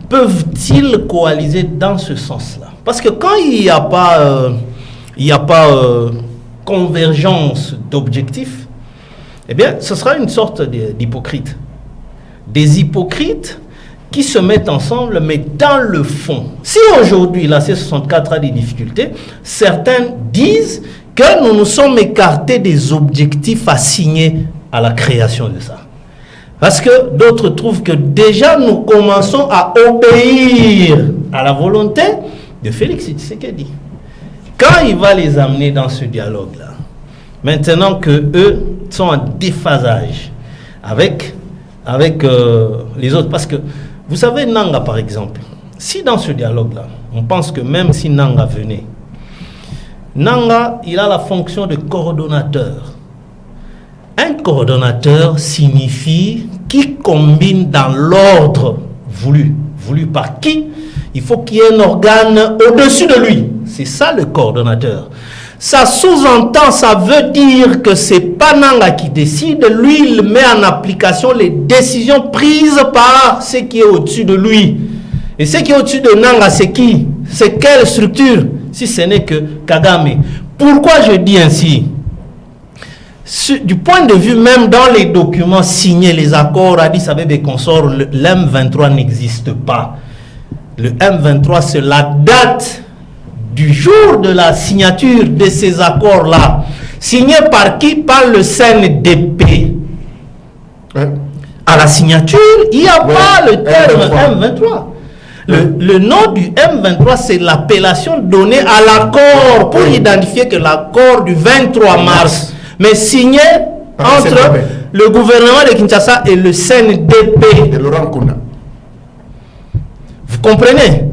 peuvent-ils coaliser dans ce sens-là? Parce que quand il n'y a pas, convergence d'objectifs, eh bien, ce sera une sorte d'hypocrite. Des hypocrites qui se mettent ensemble, mais dans le fond. Si aujourd'hui, la C64 a des difficultés, certains disent que nous nous sommes écartés des objectifs assignés à la création de ça. Parce que d'autres trouvent que déjà nous commençons à obéir à la volonté de Félix Tshisekedi. Quand il va les amener dans ce dialogue-là, maintenant que eux sont en déphasage avec les autres, parce que vous savez, Nanga par exemple, si dans ce dialogue-là, on pense que même si Nanga venait, Nanga, il a la fonction de coordonnateur. Un coordonnateur signifie qui combine dans l'ordre voulu. Voulu par qui? Il faut qu'il y ait un organe au-dessus de lui. C'est ça le coordonnateur. Ça sous-entend, ça veut dire que c'est pas Nanga qui décide, lui il met en application les décisions prises par ce qui est au-dessus de lui. Et ce qui est au-dessus de Nanga, c'est qui? C'est quelle structure? Si ce n'est que Kagame. Pourquoi je dis ainsi? Du point de vue même dans les documents signés, les accords Addis Abeba et consorts, l'M23 n'existe pas. Le M23, c'est la date du jour de la signature de ces accords-là. Signés par qui? Par le CNDP. Ouais. À la signature, il n'y a pas le terme M23. Le nom du M23, c'est l'appellation donnée à l'accord pour identifier que l'accord du 23 mars, mais signé entre le gouvernement de Kinshasa et le CNDP. De Laurent Nkunda. Vous comprenez?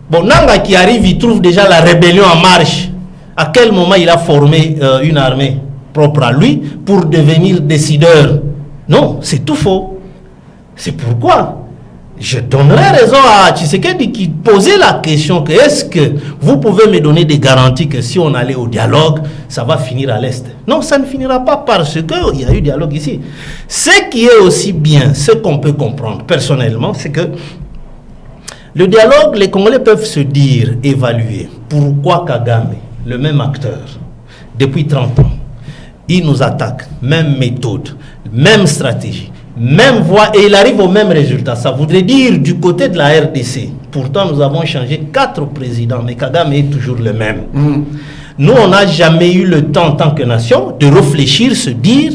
Bon, Nanga qui arrive, il trouve déjà la rébellion en marche. À quel moment il a formé une armée propre à lui pour devenir décideur? Non, c'est tout faux. C'est pourquoi je donnerai raison à Tshisekedi qui posait la question que est-ce que vous pouvez me donner des garanties que si on allait au dialogue, ça va finir à l'Est? Non, ça ne finira pas parce qu'il y a eu dialogue ici. Ce qui est aussi bien, ce qu'on peut comprendre personnellement, c'est que le dialogue, les Congolais peuvent se dire, évaluer pourquoi Kagame, le même acteur, depuis 30 ans, il nous attaque, même méthode, même stratégie, même voie, et il arrive au même résultat. Ça voudrait dire du côté de la RDC. Pourtant, nous avons changé 4 présidents, mais Kagame est toujours le même. Nous, on n'a jamais eu le temps, en tant que nation, de réfléchir, se dire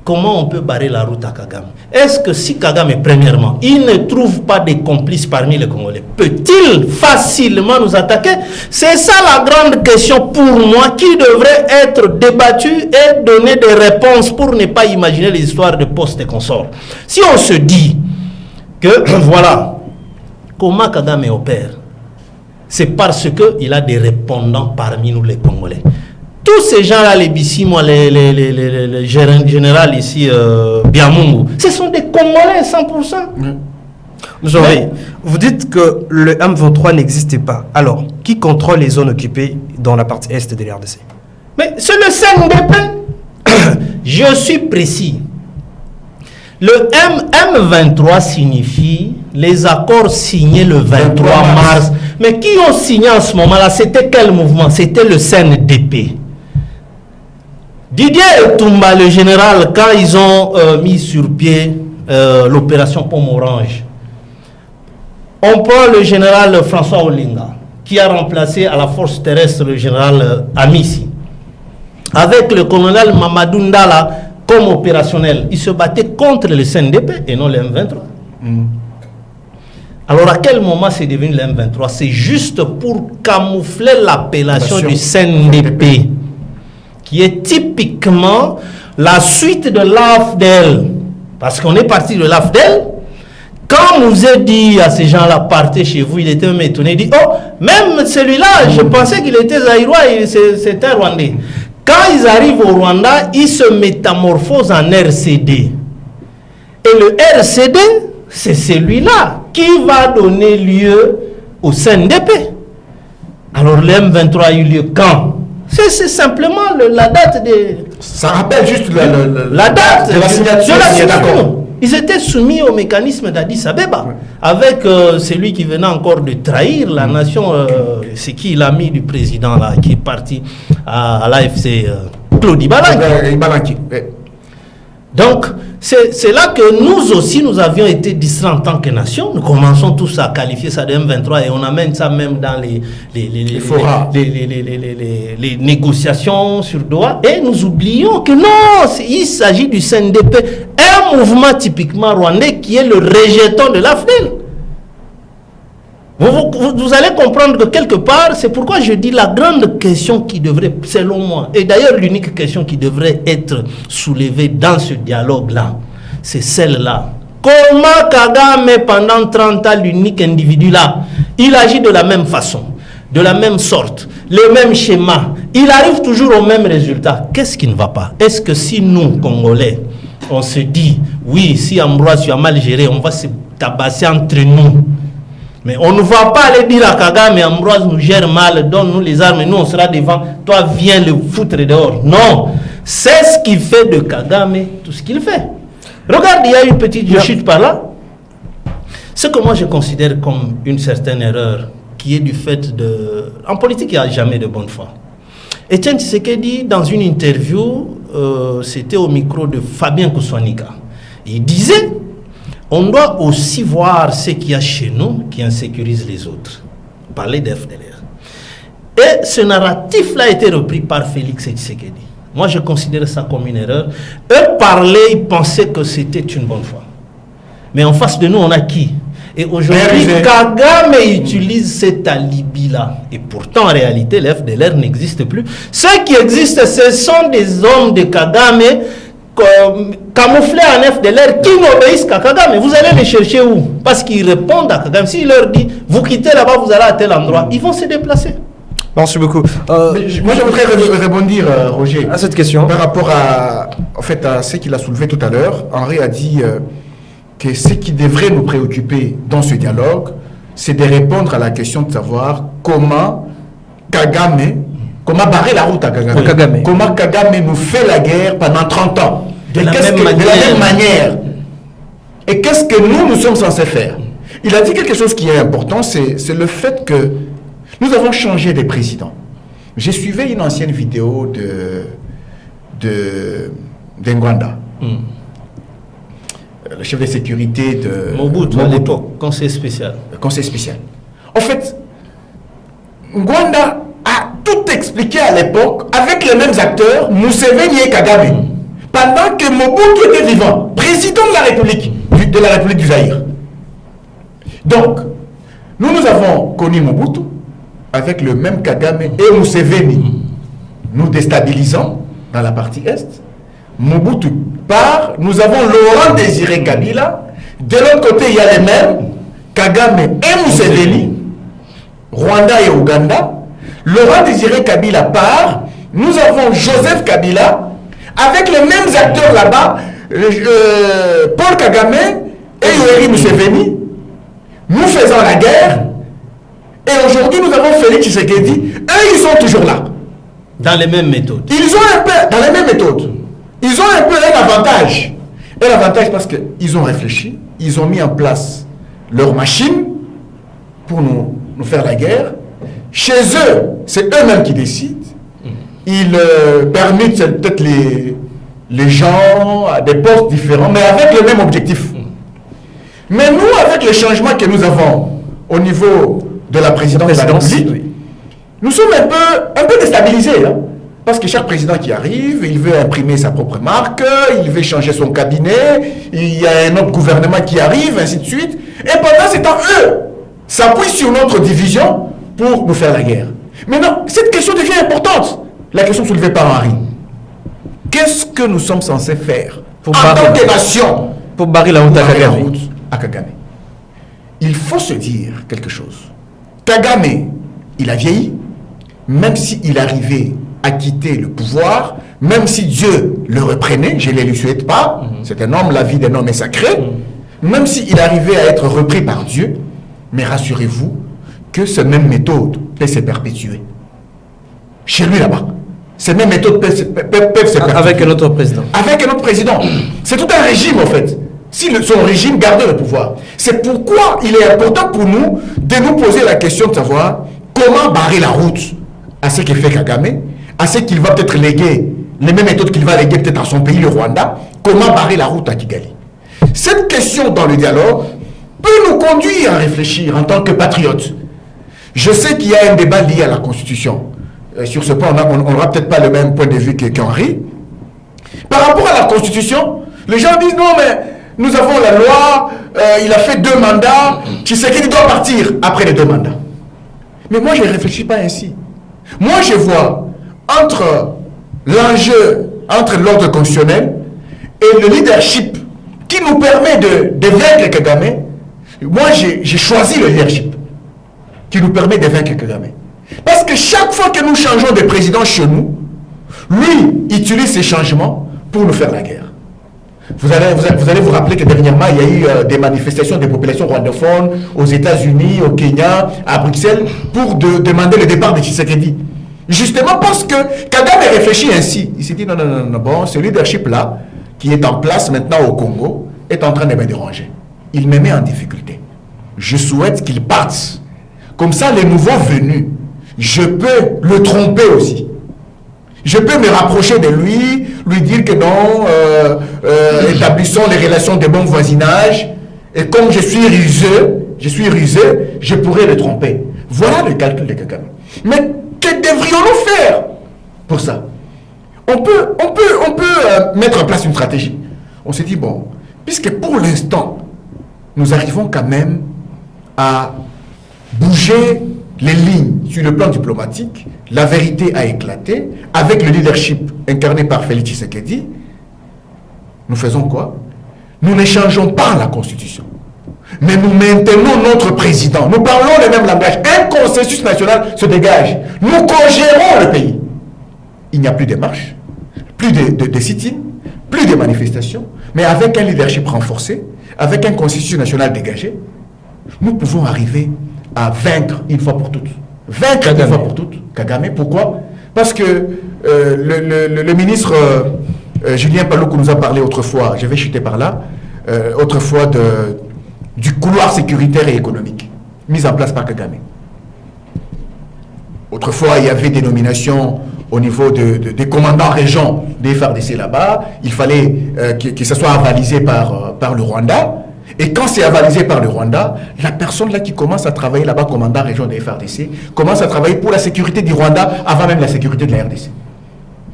comment on peut barrer la route à Kagame. Est-ce que si Kagame, premièrement, il ne trouve pas des complices parmi les Congolais, peut-il facilement nous attaquer? C'est ça la grande question pour moi qui devrait être débattue et donner des réponses pour ne pas imaginer les histoires de postes et consorts. Si on se dit que, voilà, comment Kagame opère, c'est parce qu'il a des répondants parmi nous les Congolais. Tous ces gens-là, les Bissimo, les généraux ici, Biamungu, ce sont des Congolais 100%. Vous dites que le M23 n'existait pas. Alors, qui contrôle les zones occupées dans la partie est de l'RDC? Mais c'est le CNDP. Je suis précis. Le M23 signifie les accords signés le 23 mars. Mais qui ont signé en ce moment-là? C'était quel mouvement? C'était le CNDP. Didier Etumba, le général, quand ils ont mis sur pied l'opération Pomme Orange, on prend le général François Olinga, qui a remplacé à la force terrestre le général Amissi, avec le colonel Mamadou Ndala comme opérationnel. Ils se battaient contre le CNDP et non le M23. Alors à quel moment c'est devenu le M23? C'est juste pour camoufler l'appellation du CNDP, qui est typiquement la suite de l'AFDEL. Parce qu'on est parti de l'AFDEL. Quand on vous a dit à ces gens-là, partez chez vous, il était même étonné. Il dit, oh, même celui-là, je pensais qu'il était zaïrois, c'était rwandais. Quand ils arrivent au Rwanda, ils se métamorphosent en RCD. Et le RCD, c'est celui-là qui va donner lieu au CNDP. Alors le M23 a eu lieu quand? C'est simplement la date de... Ça rappelle juste la date de la signature. Ils étaient soumis au mécanisme d'Addis Abeba, avec celui qui venait encore de trahir la nation, c'est qui l'ami du président là, qui est parti à l'AFC, Claude Ibalanki. Donc, c'est là que nous aussi, nous avions été distraits en tant que nation. Nous commençons tous à qualifier ça de M23 et on amène ça même dans les négociations sur Doha. Et nous oublions que non, il s'agit du CNDP, un mouvement typiquement rwandais qui est le rejeton de l'AFDEL. Vous allez comprendre que quelque part, c'est pourquoi je dis la grande question qui devrait, selon moi, et d'ailleurs l'unique question qui devrait être soulevée dans ce dialogue-là, c'est celle-là. Comment Kagame, pendant 30 ans, l'unique individu-là, il agit de la même façon, de la même sorte, le même schéma, il arrive toujours au même résultat. Qu'est-ce qui ne va pas? Est-ce que si nous, Congolais, on se dit, oui, si Ambroise, tu as mal géré, on va se tabasser entre nous. Mais on ne va pas aller dire à Kagame, Ambroise nous gère mal, donne-nous les armes, et nous on sera devant, toi viens le foutre dehors. Non, c'est ce qui fait de Kagame tout ce qu'il fait. Regarde, il y a une petite chute par là. Ce que moi je considère comme une certaine erreur, qui est du fait de... En politique, il n'y a jamais de bonne foi. Etienne Tshisekedi, dans une interview, c'était au micro de Fabien Kouswanika, il disait, on doit aussi voir ce qu'il y a chez nous qui insécurise les autres. Parler d'FDLR. Et ce narratif-là a été repris par Félix Tshisekedi. Moi, je considère ça comme une erreur. Eux parlaient, ils pensaient que c'était une bonne foi. Mais en face de nous, on a qui? Et aujourd'hui, Kagame utilise cet alibi-là. Et pourtant, en réalité, l'FDLR n'existe plus. Ceux qui existent, ce sont des hommes de Kagame camouflés en FDLR qui n'obéissent qu'à Kagame. Vous allez les chercher où? Parce qu'ils répondent à Kagame. S'il leur dit, vous quittez là-bas, vous allez à tel endroit, ils vont se déplacer. Merci beaucoup. Moi, je voudrais rebondir, Roger, à cette question. Par rapport à ce qu'il a soulevé tout à l'heure. Henri a dit que ce qui devrait nous préoccuper dans ce dialogue, c'est de répondre à la question de savoir comment barrer la route à Kagame. Comment Kagame nous fait la guerre pendant 30 ans. De la même manière. Et qu'est-ce que nous sommes censés faire? Il a dit quelque chose qui est important, c'est le fait que nous avons changé de président. J'ai suivi une ancienne vidéo de Ngwanda. Le chef de sécurité de Mobutu. À l'époque, conseil spécial. Conseil spécial. En fait, Ngwanda a tout expliqué à l'époque avec les mêmes acteurs, Museveni et Kagame, pendant que Mobutu était vivant, président de la République du Zaïre. Donc, nous avons connu Mobutu avec le même Kagame et Museveni, nous déstabilisant dans la partie Est. Mobutu part, nous avons Laurent Désiré Kabila, de l'autre côté il y a les mêmes, Kagame et Museveni, Rwanda et Ouganda. Laurent Désiré Kabila part, nous avons Joseph Kabila, avec les mêmes acteurs là-bas, Paul Kagame et Yoweri Museveni, nous faisons la guerre, et aujourd'hui nous avons Félix Tshisekedi, eux ils sont toujours là. Dans les mêmes méthodes. Ils ont un peu, dans les mêmes méthodes. Ils ont un peu un avantage. Un avantage parce qu'ils ont réfléchi, ils ont mis en place leur machine pour nous faire la guerre. Chez eux, c'est eux-mêmes qui décident. Ils permettent peut-être les gens à des postes différents, mais avec le même objectif. Mais nous, avec les changements que nous avons au niveau de la présidence de la République, oui, nous sommes un peu déstabilisés. Hein. Parce que chaque président qui arrive, il veut imprimer sa propre marque, il veut changer son cabinet, il y a un autre gouvernement qui arrive, ainsi de suite. Et pendant ce temps, eux s'appuient sur notre division pour nous faire la guerre. Maintenant, cette question devient importante. La question soulevée par Henri. Qu'est-ce que nous sommes censés faire en tant que nation pour barrer la route à Kagame? Il faut se dire quelque chose. Kagame, il a vieilli, même s'il arrivait à quitter le pouvoir, même si Dieu le reprenait, je ne lui souhaite pas, c'est un homme, la vie d'un homme est sacrée, même s'il arrivait à être repris par Dieu, mais rassurez-vous que cette même méthode peut se perpétuer. Chez lui là-bas, ces mêmes méthodes peuvent se perpétuer. Avec un autre président. Avec un autre président. C'est tout un régime en fait. Si son régime gardait le pouvoir. C'est pourquoi il est important pour nous de nous poser la question de savoir comment barrer la route à ce que fait Kagame, à ce qu'il va peut-être léguer, les mêmes méthodes qu'il va léguer peut-être à son pays, le Rwanda, comment barrer la route à Kigali. Cette question dans le dialogue peut nous conduire à réfléchir en tant que patriotes. Je sais qu'il y a un débat lié à la Constitution. Sur ce point, on n'aura peut-être pas le même point de vue qu'Henri. Par rapport à la Constitution, les gens disent non, mais nous avons la loi, il a fait 2 mandats, Tshisekedi doit partir après les 2 mandats. Mais moi, je ne réfléchis pas ainsi. Moi, je vois entre l'enjeu, entre l'ordre constitutionnel et le leadership qui nous permet de vaincre Kagame, moi, j'ai choisi le leadership qui nous permet de vaincre Kagame. Parce que chaque fois que nous changeons de président chez nous, lui utilise ces changements pour nous faire la guerre. Vous allez vous rappeler que dernièrement, il y a eu des manifestations des populations rwandophones aux États-Unis, au Kenya, à Bruxelles, pour demander le départ de Tshisekedi. Justement parce que Kagame réfléchit ainsi. Il s'est dit non, bon, ce leadership-là, qui est en place maintenant au Congo, est en train de me déranger. Il me met en difficulté. Je souhaite qu'il parte. Comme ça, les nouveaux venus, je peux le tromper aussi. Je peux me rapprocher de lui dire que non, établissons les relations de bon voisinage, et comme je suis rusé, je pourrais le tromper. Voilà le calcul de Kagame. Mais que devrions-nous faire pour ça? On peut mettre en place une stratégie. On s'est dit, bon, puisque pour l'instant, nous arrivons quand même à bouger les lignes sur le plan diplomatique, la vérité a éclaté, avec le leadership incarné par Félix Tshisekedi, nous faisons quoi? Nous n'échangeons pas la Constitution, mais nous maintenons notre président, nous parlons le même langage, un consensus national se dégage, nous cogérons le pays. Il n'y a plus de marches, plus de sit-in, plus de manifestations, mais avec un leadership renforcé, avec un consensus national dégagé, nous pouvons arriver à vaincre une fois pour toutes. Vaincre une fois pour toutes Kagame. Pourquoi? Parce que le ministre Julien Paluku nous a parlé autrefois, je vais chuter par là, autrefois du couloir sécuritaire et économique mis en place par Kagame. Autrefois, il y avait des nominations au niveau des commandants régions des FARDC là-bas. Il fallait que ça soit avalisé par le Rwanda. Et quand c'est avalisé par le Rwanda, la personne là qui commence à travailler là-bas, commandant région des FARDC, commence à travailler pour la sécurité du Rwanda avant même la sécurité de la RDC.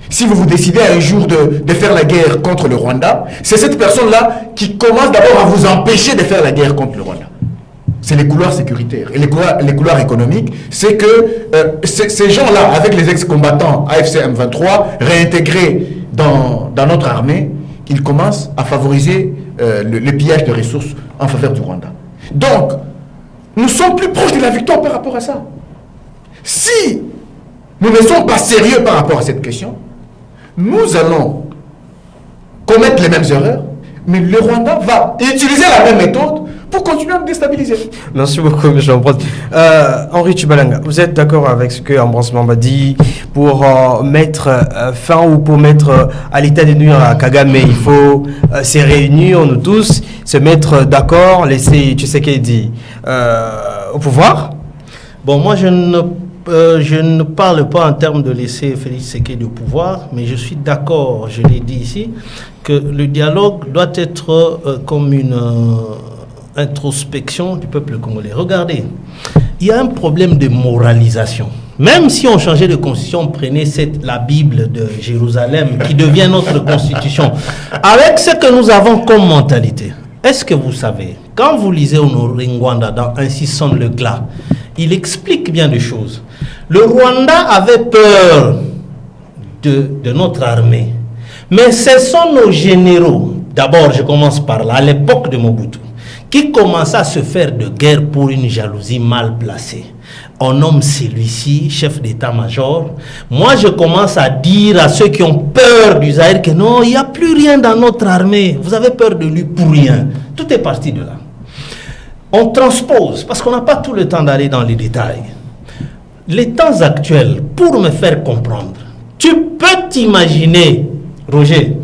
Si vous décidez un jour de faire la guerre contre le Rwanda, c'est cette personne-là qui commence d'abord à vous empêcher de faire la guerre contre le Rwanda. C'est les couloirs sécuritaires. Et les couloirs économiques, c'est que ces gens-là, avec les ex-combattants AFC M23, réintégrés dans notre armée, ils commencent à favoriser le pillage de ressources en faveur du Rwanda. Donc, nous sommes plus proches de la victoire par rapport à ça. Si nous ne sommes pas sérieux par rapport à cette question, nous allons commettre les mêmes erreurs, mais le Rwanda va utiliser la même méthode pour continuer à nous déstabiliser. Merci beaucoup, M. Ambroise. Henri Tchibalanga, vous êtes d'accord avec ce que Ambroise Mamba dit pour mettre fin ou pour mettre à l'état de nuire à Kagame? Il faut se réunir, nous tous, se mettre d'accord, laisser Tshisekedi au pouvoir? Bon, moi, je ne parle pas en termes de laisser Félix Tshisekedi au pouvoir, mais je suis d'accord, je l'ai dit ici, que le dialogue doit être comme une introspection du peuple congolais. Regardez, il y a un problème de moralisation. Même si on changeait de constitution, on prenait la Bible de Jérusalem qui devient notre constitution, avec ce que nous avons comme mentalité. Est-ce que vous savez, quand vous lisez Honoré Ngwanda dans Ainsi sonne le glas, il explique bien des choses. Le Rwanda avait peur de notre armée, mais ce sont nos généraux, d'abord je commence par là, à l'époque de Mobutu, qui commençait à se faire de guerre pour une jalousie mal placée. On nomme celui-ci chef d'état-major. Moi, je commence à dire à ceux qui ont peur du Zaïre que non, il n'y a plus rien dans notre armée. Vous avez peur de lui pour rien. Tout est parti de là. On transpose, parce qu'on n'a pas tout le temps d'aller dans les détails. Les temps actuels, pour me faire comprendre, tu peux t'imaginer, Roger,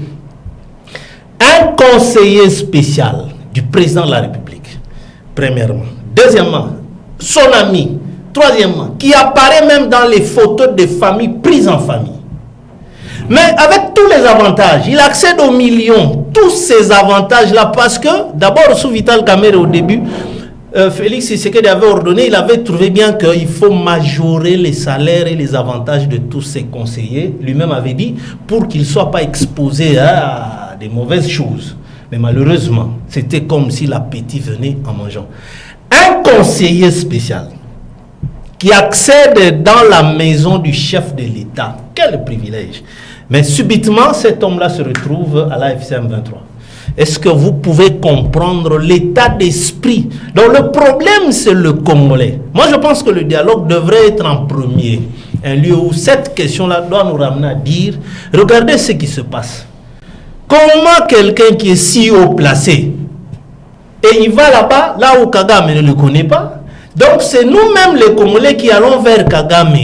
un conseiller spécial du président de la République, premièrement. Deuxièmement, son ami. Troisièmement, qui apparaît même dans les photos de familles prises en famille. Mais avec tous les avantages, il accède aux millions. Tous ces avantages-là, parce que, d'abord, sous Vital Kamerhe, au début, Félix Tshisekedi avait ordonné, il avait trouvé bien qu'il faut majorer les salaires et les avantages de tous ses conseillers. Lui-même avait dit, pour qu'ils ne soient pas exposés à des mauvaises choses. Mais malheureusement, c'était comme si l'appétit venait en mangeant. Un conseiller spécial qui accède dans la maison du chef de l'État. Quel privilège! Mais subitement, cet homme-là se retrouve à la FCM 23. Est-ce que vous pouvez comprendre l'état d'esprit? Donc le problème, c'est le Congolais. Moi, je pense que le dialogue devrait être en premier. Un lieu où cette question-là doit nous ramener à dire, regardez ce qui se passe. Comment quelqu'un qui est si haut placé, et il va là-bas, là où Kagame ne le connaît pas, donc c'est nous-mêmes les Congolais qui allons vers Kagame.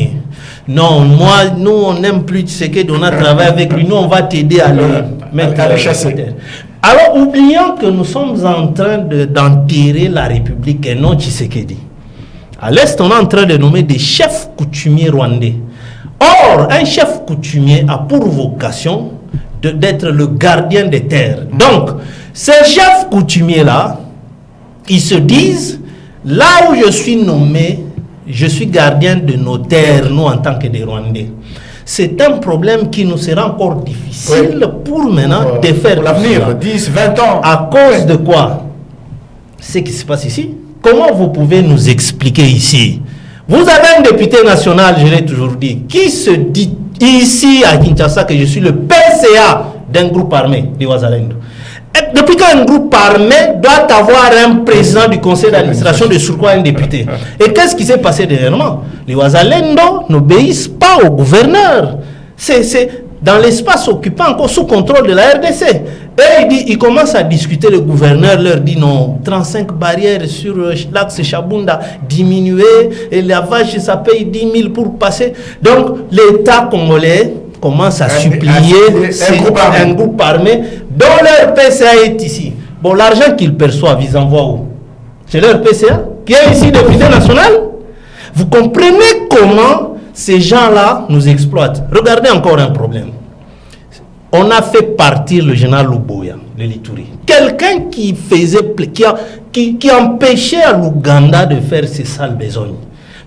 Non, nous on n'aime plus Tshisekedi, on a travaillé avec lui, nous on va t'aider à le mettre à le chasser. Alors oublions que nous sommes en train d'enterrer la République et non Tshisekedi. À l'Est, on est en train de nommer des chefs coutumiers rwandais. Or, un chef coutumier a pour vocation d'être le gardien des terres. Donc, ces chefs coutumiers-là, ils se disent, là où je suis nommé, je suis gardien de nos terres, nous en tant que des Rwandais. C'est un problème qui nous sera encore difficile pour maintenant de faire l'avenir, 10, 20 ans. À cause de quoi? Ce qui se passe ici. Comment vous pouvez nous expliquer ici? Vous avez un député national, je l'ai toujours dit, qui se dit ici à Kinshasa que je suis le PCA d'un groupe armé, les Wazalendo. Depuis qu'un groupe armé doit avoir un président du conseil d'administration, de surcroît un député. Et qu'est-ce qui s'est passé dernièrement? Les Wazalendo n'obéissent pas au gouverneur. C'est dans l'espace occupant encore sous contrôle de la RDC. Et il commence à discuter, le gouverneur leur dit non, 35 barrières sur l'axe Chabunda, diminuer, et la vache, ça paye 10 000 pour passer. Donc l'État congolais commence à supplier un groupe armé dont leur PCA est ici. Bon, l'argent qu'ils perçoivent, ils envoient où? C'est leur PCA qui est ici, député national. Vous comprenez comment ces gens-là nous exploitent. Regardez encore un problème. On a fait partir le général Luboya, le Lituri. Quelqu'un qui empêchait à l'Ouganda de faire ses sales besognes.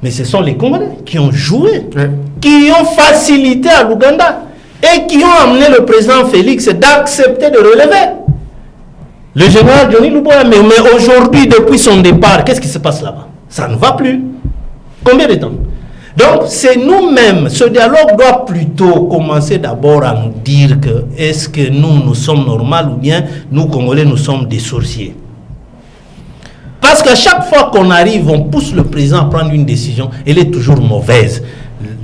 Mais ce sont les Congolais qui ont joué, qui ont facilité à l'Ouganda et qui ont amené le président Félix d'accepter de relever. Le général Johnny Luboya, mais aujourd'hui, depuis son départ, qu'est-ce qui se passe là-bas? Ça ne va plus. Combien de temps? Donc, c'est nous-mêmes. Ce dialogue doit plutôt commencer d'abord à nous dire que est-ce que nous sommes normaux ou bien nous, Congolais, nous sommes des sorciers. Parce qu'à chaque fois qu'on arrive, on pousse le président à prendre une décision, elle est toujours mauvaise.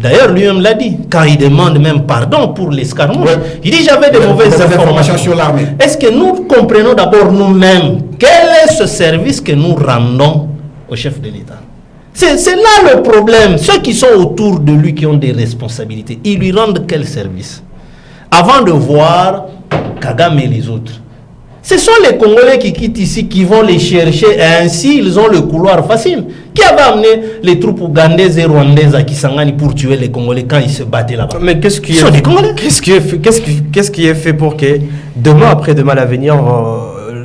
D'ailleurs, lui-même l'a dit, quand il demande même pardon pour l'escarmouche, il dit j'avais de mauvaises informations sur l'armée. Est-ce que nous comprenons d'abord nous-mêmes quel est ce service que nous rendons au chef de l'État? C'est là le problème. Ceux qui sont autour de lui, qui ont des responsabilités, ils lui rendent quel service? Avant de voir Kagame et les autres. Ce sont les Congolais qui quittent ici, qui vont les chercher, et ainsi ils ont le couloir facile. Qui avait amené les troupes ougandaises et rwandaises à Kisangani pour tuer les Congolais quand ils se battaient là-bas? Mais qu'est-ce qui est fait pour que demain, après-demain, à l'avenir,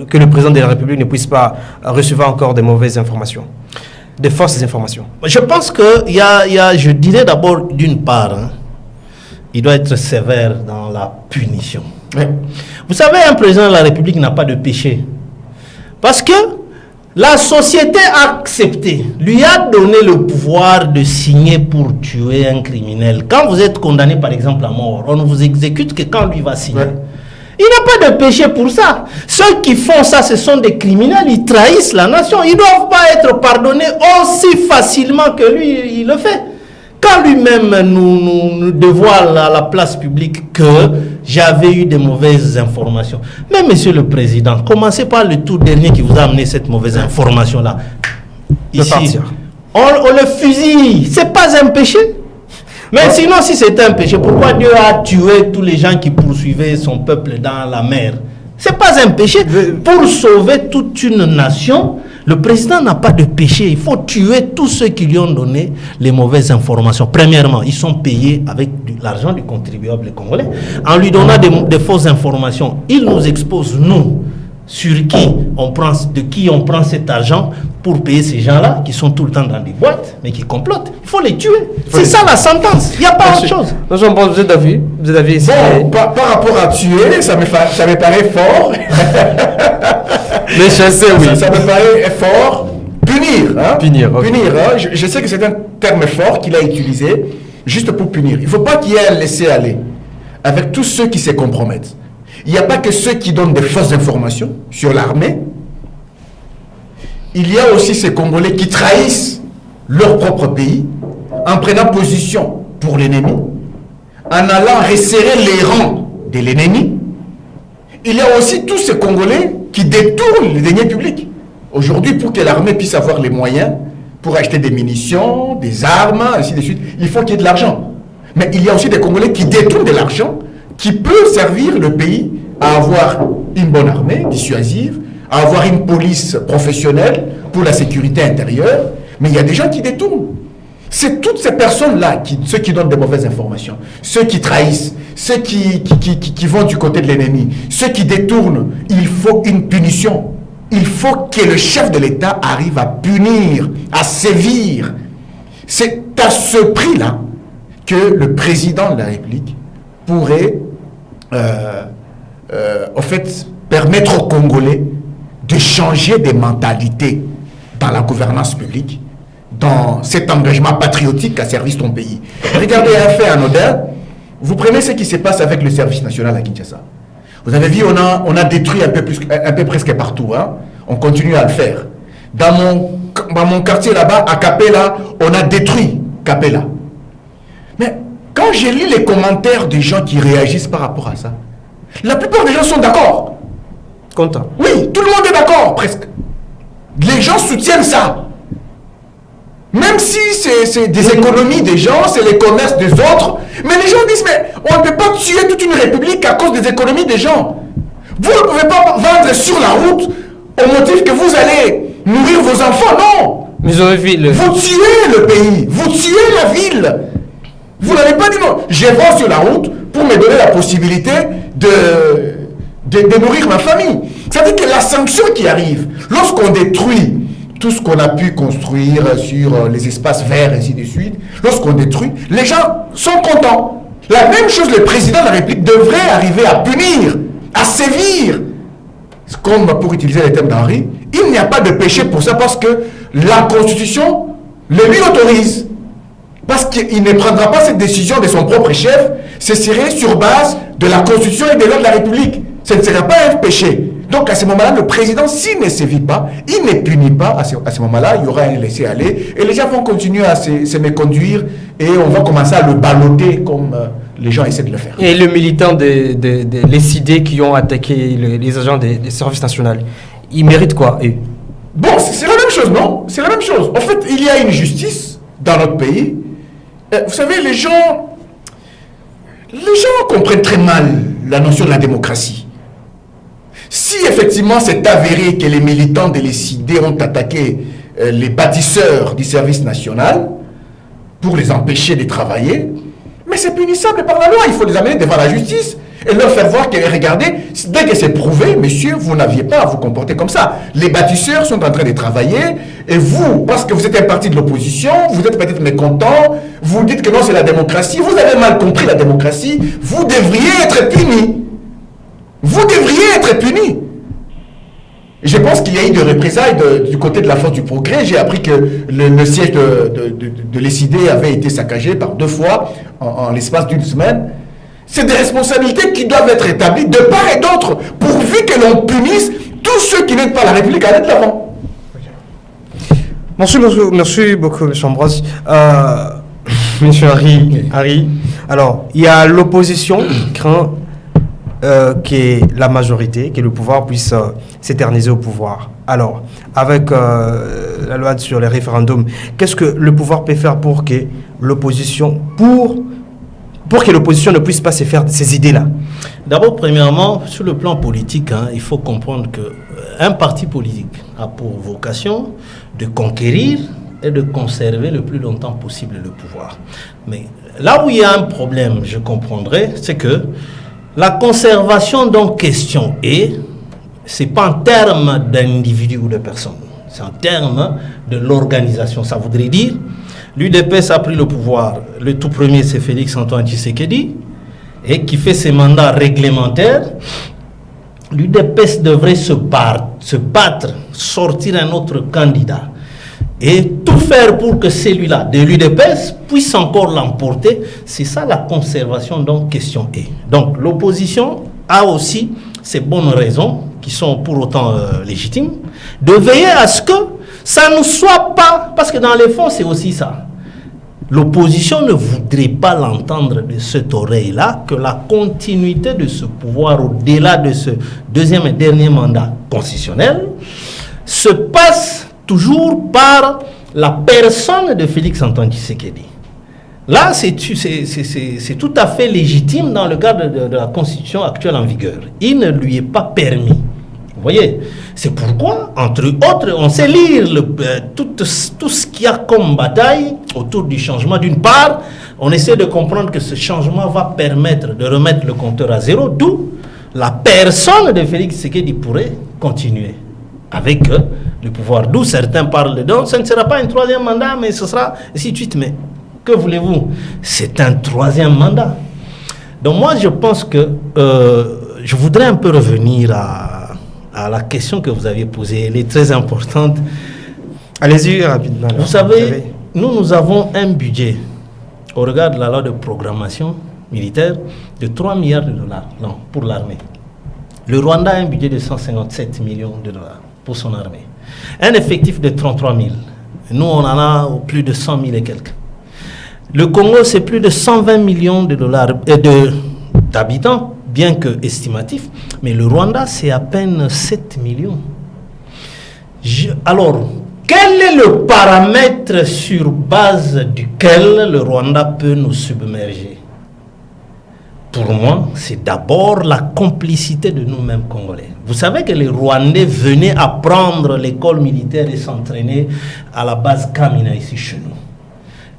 que le président de la République ne puisse pas recevoir encore de mauvaises informations, de fausses informations? Je pense que je dirais d'abord d'une part, il doit être sévère dans la punition. Oui. Vous savez, un président de la République n'a pas de péché. Parce que la société a accepté, lui a donné le pouvoir de signer pour tuer un criminel. Quand vous êtes condamné par exemple à mort, on ne vous exécute que quand lui va signer. Oui. Il n'a pas de péché pour ça. Ceux qui font ça, ce sont des criminels, ils trahissent la nation. Ils ne doivent pas être pardonnés aussi facilement que lui, il le fait. Quand lui-même nous dévoile à la place publique que j'avais eu des mauvaises informations. Mais monsieur le président, commencez par le tout dernier qui vous a amené cette mauvaise information-là. Ici, on le fusille. C'est pas un péché. Mais sinon, si c'était un péché, pourquoi Dieu a tué tous les gens qui poursuivaient son peuple dans la mer? C'est pas un péché. Pour sauver toute une nation, le président n'a pas de péché. Il faut tuer tous ceux qui lui ont donné les mauvaises informations. Premièrement, ils sont payés avec l'argent du contribuable congolais. En lui donnant des fausses informations, il nous expose, nous, sur de qui on prend cet argent pour payer ces gens-là qui sont tout le temps dans des boîtes, mais qui complotent. Il faut les tuer. C'est ça la sentence. Il n'y a pas autre chose. Non, je pense, vous êtes d'avis. Bon, par rapport à tuer, ça me paraît fort. Mais chasser, oui. Ça me paraît fort. Punir. Hein? Punir. Okay. Punir. Hein? Je sais que c'est un terme fort qu'il a utilisé juste pour punir. Il ne faut pas qu'il y ait un laisser-aller avec tous ceux qui se compromettent. Il n'y a pas que ceux qui donnent des fausses informations sur l'armée. Il y a aussi ces Congolais qui trahissent leur propre pays en prenant position pour l'ennemi, en allant resserrer les rangs de l'ennemi il y a aussi tous ces Congolais qui détournent les deniers publics. Aujourd'hui, pour que l'armée puisse avoir les moyens pour acheter des munitions, des armes, ainsi de suite, il faut qu'il y ait de l'argent. Mais il y a aussi des Congolais qui détournent de l'argent qui peut servir le pays à avoir une bonne armée dissuasive, à avoir une police professionnelle pour la sécurité intérieure. Mais il y a des gens qui détournent. C'est toutes ces personnes-là, ceux qui donnent des mauvaises informations, ceux qui trahissent, ceux qui vont du côté de l'ennemi, ceux qui détournent. Il faut une punition. Il faut que le chef de l'État arrive à punir, à sévir. C'est à ce prix-là que le président de la République pourrait, en fait, permettre aux Congolais de changer des mentalités dans la gouvernance publique, dans cet engagement patriotique à service de ton pays. Regardez un fait anodin. Vous prenez ce qui se passe avec le service national à Kinshasa. Vous avez vu, on a détruit un peu presque partout. Hein? On continue à le faire. Dans mon quartier là-bas, à Capella, on a détruit Capella. Mais quand j'ai lu les commentaires des gens qui réagissent par rapport à ça, la plupart des gens sont d'accord. Content. Oui, tout le monde est d'accord, presque. Les gens soutiennent ça. Même si c'est des économies des gens, c'est les commerces des autres, mais les gens disent, mais on ne peut pas tuer toute une république à cause des économies des gens. Vous ne pouvez pas vendre sur la route au motif que vous allez nourrir vos enfants, non. Mais vous tuez le pays, vous tuez la ville. Vous n'avez pas dit non. Je vends sur la route pour me donner la possibilité de nourrir ma famille. C'est-à-dire que la sanction qui arrive, lorsqu'on détruit tout ce qu'on a pu construire sur les espaces verts, ainsi de suite, lorsqu'on détruit, les gens sont contents. La même chose, le président de la République devrait arriver à punir, à sévir. Comme pour utiliser les termes d'Henri, il n'y a pas de péché pour ça parce que la Constitution le lui autorise. Parce qu'il ne prendra pas cette décision de son propre chef, ce serait sur base de la Constitution et des lois de la République. Ce ne sera pas un péché. Donc à ce moment-là, le président, s'il ne sévit pas, il ne punit pas, à ce moment-là, il y aura un laisser-aller et les gens vont continuer à se méconduire et on va commencer à le balloter comme les gens essaient de le faire. Et le militant les idées qui ont attaqué les agents des services nationaux, ils méritent quoi Bon, c'est la même chose, non? C'est la même chose. En fait, il y a une justice dans notre pays. Vous savez, les gens comprennent très mal la notion de la démocratie. Si effectivement c'est avéré que les militants de l'ESID ont attaqué les bâtisseurs du service national pour les empêcher de travailler, mais c'est punissable par la loi. Il faut les amener devant la justice et leur faire voir que, regardez, dès que c'est prouvé, monsieur, vous n'aviez pas à vous comporter comme ça. Les bâtisseurs sont en train de travailler et vous, parce que vous êtes un parti de l'opposition, vous êtes peut-être mécontent, vous dites que non, c'est la démocratie, vous avez mal compris la démocratie, vous devriez être punis. Vous devriez être punis. Je pense qu'il y a eu des représailles du côté de la force du progrès. J'ai appris que le siège de l'ESID avait été saccagé par 2 fois en l'espace d'une semaine. C'est des responsabilités qui doivent être établies de part et d'autre, pourvu que l'on punisse tous ceux qui n'aident pas la République à aller de l'avant. Merci beaucoup, M. Ambroise. M. Harry, alors, il y a l'opposition qui craint que la majorité, que le pouvoir puisse s'éterniser au pouvoir. Alors, avec la loi sur les référendums, qu'est-ce que le pouvoir peut faire pour que l'opposition, pour que l'opposition ne puisse pas se faire ces idées-là? D'abord, premièrement, sur le plan politique, il faut comprendre qu'un parti politique a pour vocation de conquérir et de conserver le plus longtemps possible le pouvoir. Mais là où il y a un problème, je comprendrais, c'est que la conservation dont question c'est pas en termes d'individus ou de personnes, c'est en termes de l'organisation. Ça voudrait dire, l'UDPS a pris le pouvoir, le tout premier c'est Félix Antoine Tshisekedi, et qui fait ses mandats réglementaires. L'UDPS devrait se battre, sortir un autre candidat, et tout faire pour que celui-là, de l'UDPS, puisse encore l'emporter. C'est ça la conservation dont question est. Donc l'opposition a aussi ses bonnes raisons, qui sont pour autant légitimes, de veiller à ce que ça ne soit pas, parce que dans les fonds c'est aussi ça, l'opposition ne voudrait pas l'entendre de cette oreille-là, que la continuité de ce pouvoir au-delà de ce deuxième et dernier mandat constitutionnel se passe toujours par la personne de Félix-Antoine Tshisekedi. Là, c'est tout à fait légitime dans le cadre de la constitution actuelle en vigueur. Il ne lui est pas permis. Vous voyez, c'est pourquoi, entre autres, on sait lire tout ce qu'il y a comme bataille autour du changement. D'une part, on essaie de comprendre que ce changement va permettre de remettre le compteur à zéro, d'où la personne de Félix Tshisekedi pourrait continuer avec le pouvoir. D'où certains parlent de donc, ce ne sera pas un troisième mandat, mais ce sera ainsi de suite. Mais que voulez-vous? C'est un troisième mandat. Donc moi, je pense que je voudrais un peu revenir à la question que vous aviez posée. Elle est très importante. Allez-y rapidement. Vous savez, nous avons un budget, au regard de la loi de programmation militaire, de 3 milliards de dollars pour l'armée. Le Rwanda a un budget de 157 millions de dollars pour son armée. Un effectif de 33 000. Nous, on en a plus de 100 000 et quelques. Le Congo, c'est plus de 120 millions de dollars d'habitants, bien que estimatif, mais le Rwanda, c'est à peine 7 millions. Alors, quel est le paramètre sur base duquel le Rwanda peut nous submerger? Pour moi, c'est d'abord la complicité de nous-mêmes Congolais. Vous savez que les Rwandais venaient apprendre l'école militaire et s'entraîner à la base Kamina ici chez nous.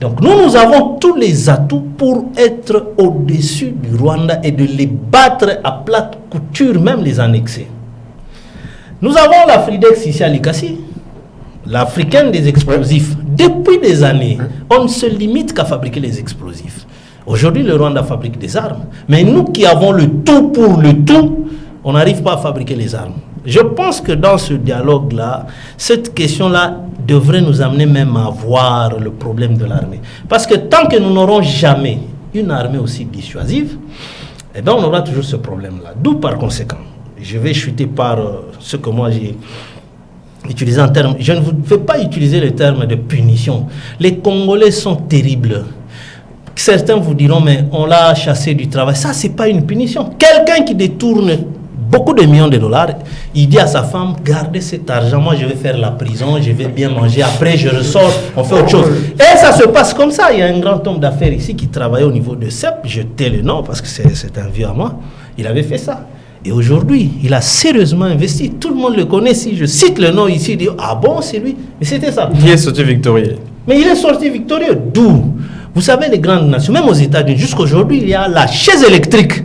Donc nous avons tous les atouts pour être au-dessus du Rwanda et de les battre à plate couture, même les annexer. Nous avons la Fridex ici à Likasi, l'africaine des explosifs. Depuis des années, on ne se limite qu'à fabriquer les explosifs. Aujourd'hui, le Rwanda fabrique des armes, mais nous qui avons le tout pour le tout, on n'arrive pas à fabriquer les armes. Je pense que dans ce dialogue-là, cette question-là devrait nous amener même à voir le problème de l'armée. Parce que tant que nous n'aurons jamais une armée aussi dissuasive, eh bien on aura toujours ce problème-là. D'où par conséquent, je vais chuter par ce que moi j'ai utilisé en termes... Je ne vais pas utiliser le terme de punition. Les Congolais sont terribles. Certains vous diront, mais on l'a chassé du travail. Ça, ce n'est pas une punition. Quelqu'un qui détourne beaucoup de millions de dollars, il dit à sa femme, gardez cet argent, moi je vais faire la prison, je vais bien manger, après je ressors, on fait autre chose. Et ça se passe comme ça. Il y a un grand homme d'affaires ici qui travaillait au niveau de CEP, je tais le nom parce que c'est un vieux à moi, il avait fait ça. Et aujourd'hui, il a sérieusement investi, tout le monde le connaît, si je cite le nom ici, il dit, ah bon, c'est lui, mais c'était ça. Il est sorti victorieux. Mais il est sorti victorieux, d'où? Vous savez, les grandes nations, même aux États-Unis, jusqu'aujourd'hui, il y a la chaise électrique.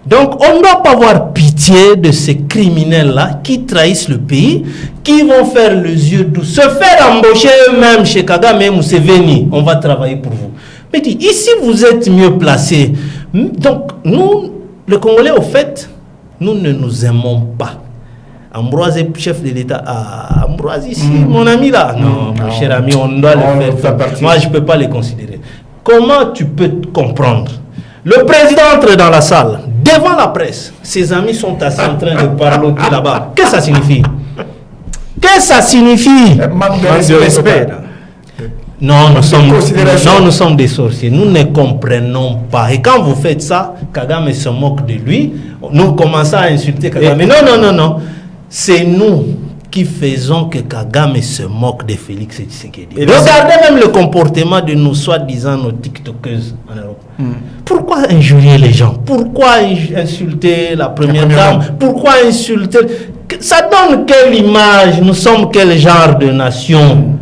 Donc, on ne doit pas avoir pitié de ces criminels-là qui trahissent le pays, qui vont faire les yeux doux, se faire embaucher eux-mêmes chez Kagame et Museveni. On va travailler pour vous. Mais dis, ici, vous êtes mieux placés. Donc, nous, le Congolais, au fait, nous ne nous aimons pas. Ambroise est chef de l'État. Ah, Ambroise ici, mon ami là. Non, mon cher ami, on doit le faire. Moi, je ne peux pas les considérer. Comment tu peux comprendre? Le président entre dans la salle, devant la presse. Ses amis sont assis en train de parloter là-bas. Qu'est-ce que ça signifie? Qu'est-ce que ça signifie? Manque de respect. Non, nous sommes des sorciers. Nous ne comprenons pas. Et quand vous faites ça, Kagame se moque de lui. Nous commençons à insulter Kagame. Non. C'est nous qui faisons que Kagame se moque de Félix Tshisekedi. Regardez même le comportement de nos soi-disant nos tiktokeuses en Europe. Pourquoi injurier les gens? Pourquoi insulter la première dame? Pourquoi insulter... Ça donne quelle image? Nous sommes quel genre de nation?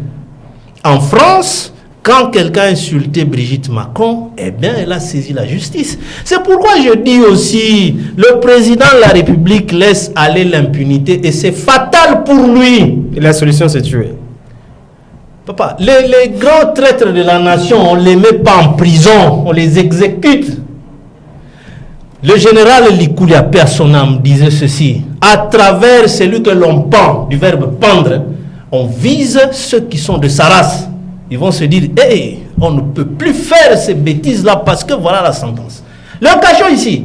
En France, quand quelqu'un insultait Brigitte Macron, eh bien, elle a saisi la justice. C'est pourquoi je dis aussi, le président de la République laisse aller l'impunité et c'est fatal pour lui. Et la solution, c'est tuer. Papa, les grands traîtres de la nation, on ne les met pas en prison, on les exécute. Le général Likoulia, paix à son âme, disait ceci: à travers celui que l'on pend, du verbe pendre, on vise ceux qui sont de sa race. Ils vont se dire, hey, on ne peut plus faire ces bêtises-là parce que voilà la sentence. Le cachot ici,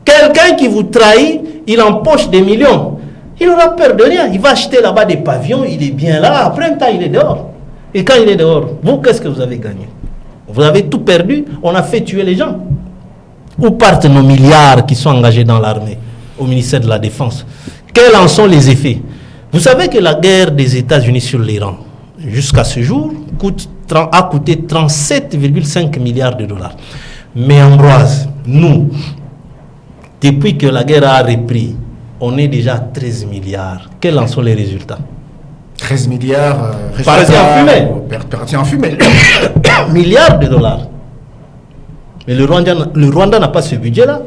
quelqu'un qui vous trahit, il empoche des millions. Il n'aura peur de rien. Il va acheter là-bas des pavillons, il est bien là. Après un temps, il est dehors. Et quand il est dehors, vous, qu'est-ce que vous avez gagné? Vous avez tout perdu, on a fait tuer les gens. Où partent nos milliards qui sont engagés dans l'armée, au ministère de la Défense? Quels en sont les effets? Vous savez que la guerre des États-Unis sur l'Iran, jusqu'à ce jour, a coûté 37,5 milliards de dollars. Mais Ambroise, nous, depuis que la guerre a repris, on est déjà à 13 milliards. Quels en sont les résultats? 13 milliards partis en fumée. Partis en fumée. Milliards de dollars. Mais le Rwanda n'a pas ce budget-là.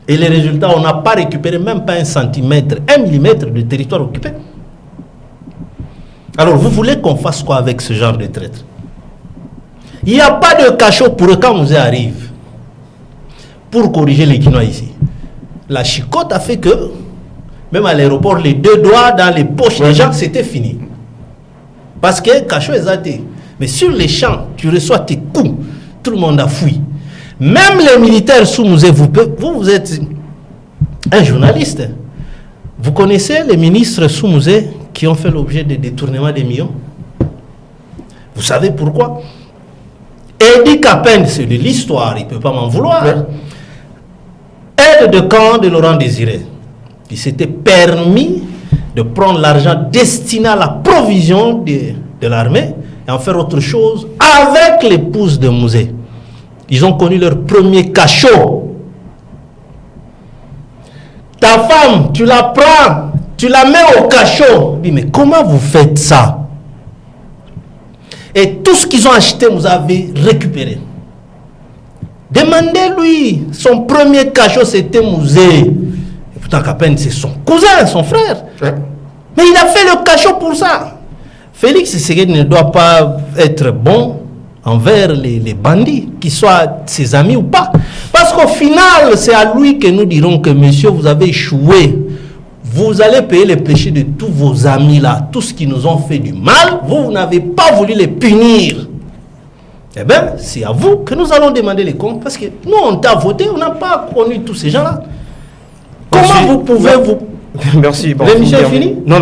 Et les résultats, on n'a pas récupéré même pas 1 centimètre, 1 millimètre de territoire occupé. Alors, vous voulez qu'on fasse quoi avec ce genre de traître? Il n'y a pas de cachot pour quand Mouzé arrive pour corriger les Guinois ici. La chicote a fait que, même à l'aéroport, les 2 doigts dans les poches des gens, c'était fini. Parce que cachot est athée. Mais sur les champs, tu reçois tes coups. Tout le monde a fui. Même les militaires sous Mouzé, vous êtes un journaliste. Vous connaissez les ministres sous Mouzé qui ont fait l'objet de détournements des millions? Vous savez pourquoi? Eddie Capen, c'est de l'histoire, il ne peut pas m'en vouloir. Ouais. Aide de camp de Laurent Désiré. Il s'était permis de prendre l'argent destiné à la provision de l'armée et en faire autre chose avec l'épouse de Mouzé. Ils ont connu leur premier cachot. Ta femme, tu la prends, tu la mets au cachot. Il dit, mais comment vous faites ça? Et tout ce qu'ils ont acheté, vous avez récupéré. Demandez-lui. Son premier cachot, c'était Mouzé. Et pourtant, Capen, c'est son cousin, son frère. Ouais. Mais il a fait le cachot pour ça. Félix Tshisekedi ne doit pas être bon envers les bandits, qu'ils soient ses amis ou pas. Parce qu'au final, c'est à lui que nous dirons que, monsieur, vous avez échoué. Vous allez payer les péchés de tous vos amis là, tous ceux qui nous ont fait du mal, vous n'avez pas voulu les punir. Eh bien, c'est à vous que nous allons demander les comptes, parce que nous, on t'a voté, on n'a pas connu tous ces gens-là. Comment vous pouvez vous... Merci. Bon, l'émission est finie? Non,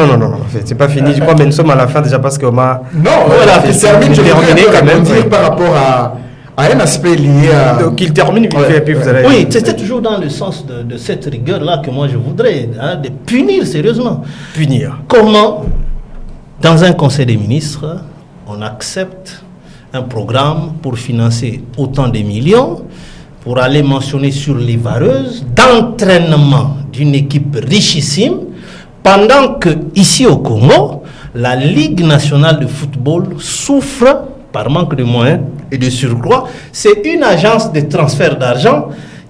c'est pas fini. Je crois que nous sommes à la fin déjà parce qu'on m'a... Non, voilà, il termine, je voudrais quand même dire par rapport à un aspect lié à... Donc il termine, et puis vous allez... Oui, c'était toujours dans le sens de cette rigueur-là que moi je voudrais, hein, de punir sérieusement. Punir. Comment, dans un conseil des ministres, on accepte un programme pour financer autant de millions, pour aller mentionner sur les vareuses, d'entraînement d'une équipe richissime, pendant que ici au Congo, la Ligue nationale de football souffre par manque de moyens et de surcroît. C'est une agence de transfert d'argent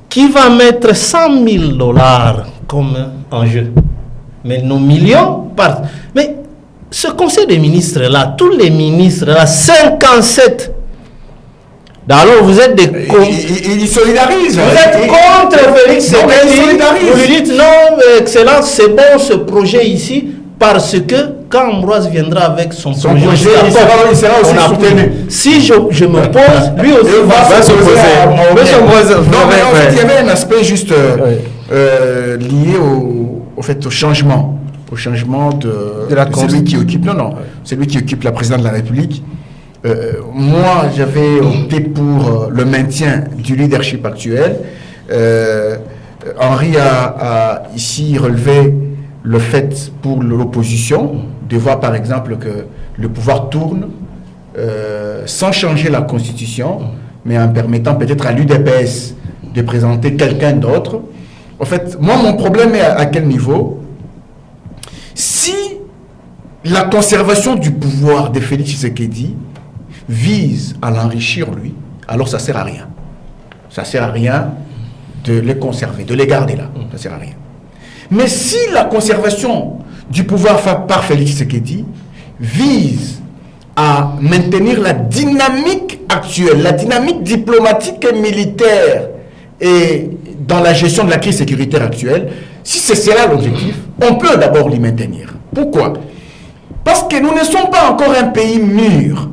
qui va mettre 100 000 $ comme enjeu. Mais nos millions partent. Mais ce conseil des ministres-là, tous les ministres-là, 57, alors vous êtes des... Ils solidarisent. Vous êtes contre Félix Tshisekedi. Vous lui dites non, Excellence, c'est bon ce projet ici, parce que quand Ambroise viendra avec son projet, il sera aussi soutenu. Si je me pose, lui aussi va se poser. Il y avait un aspect juste lié au changement. Au changement de celui qui occupe. Celui qui occupe la présidence de la République. Moi, j'avais opté pour le maintien du leadership actuel. Henri a ici relevé le fait pour l'opposition de voir par exemple que le pouvoir tourne sans changer la constitution, mais en permettant peut-être à l'UDPS de présenter quelqu'un d'autre. En fait, moi, mon problème est à quel niveau? Si la conservation du pouvoir de Félix Tshisekedi vise à l'enrichir lui, alors ça ne sert à rien. Ça ne sert à rien de les conserver, de les garder là. Ça ne sert à rien. Mais si la conservation du pouvoir par Félix Tshisekedi vise à maintenir la dynamique actuelle, la dynamique diplomatique et militaire et dans la gestion de la crise sécuritaire actuelle, si c'est cela l'objectif, on peut d'abord l'y maintenir. Pourquoi? Parce que nous ne sommes pas encore un pays mûr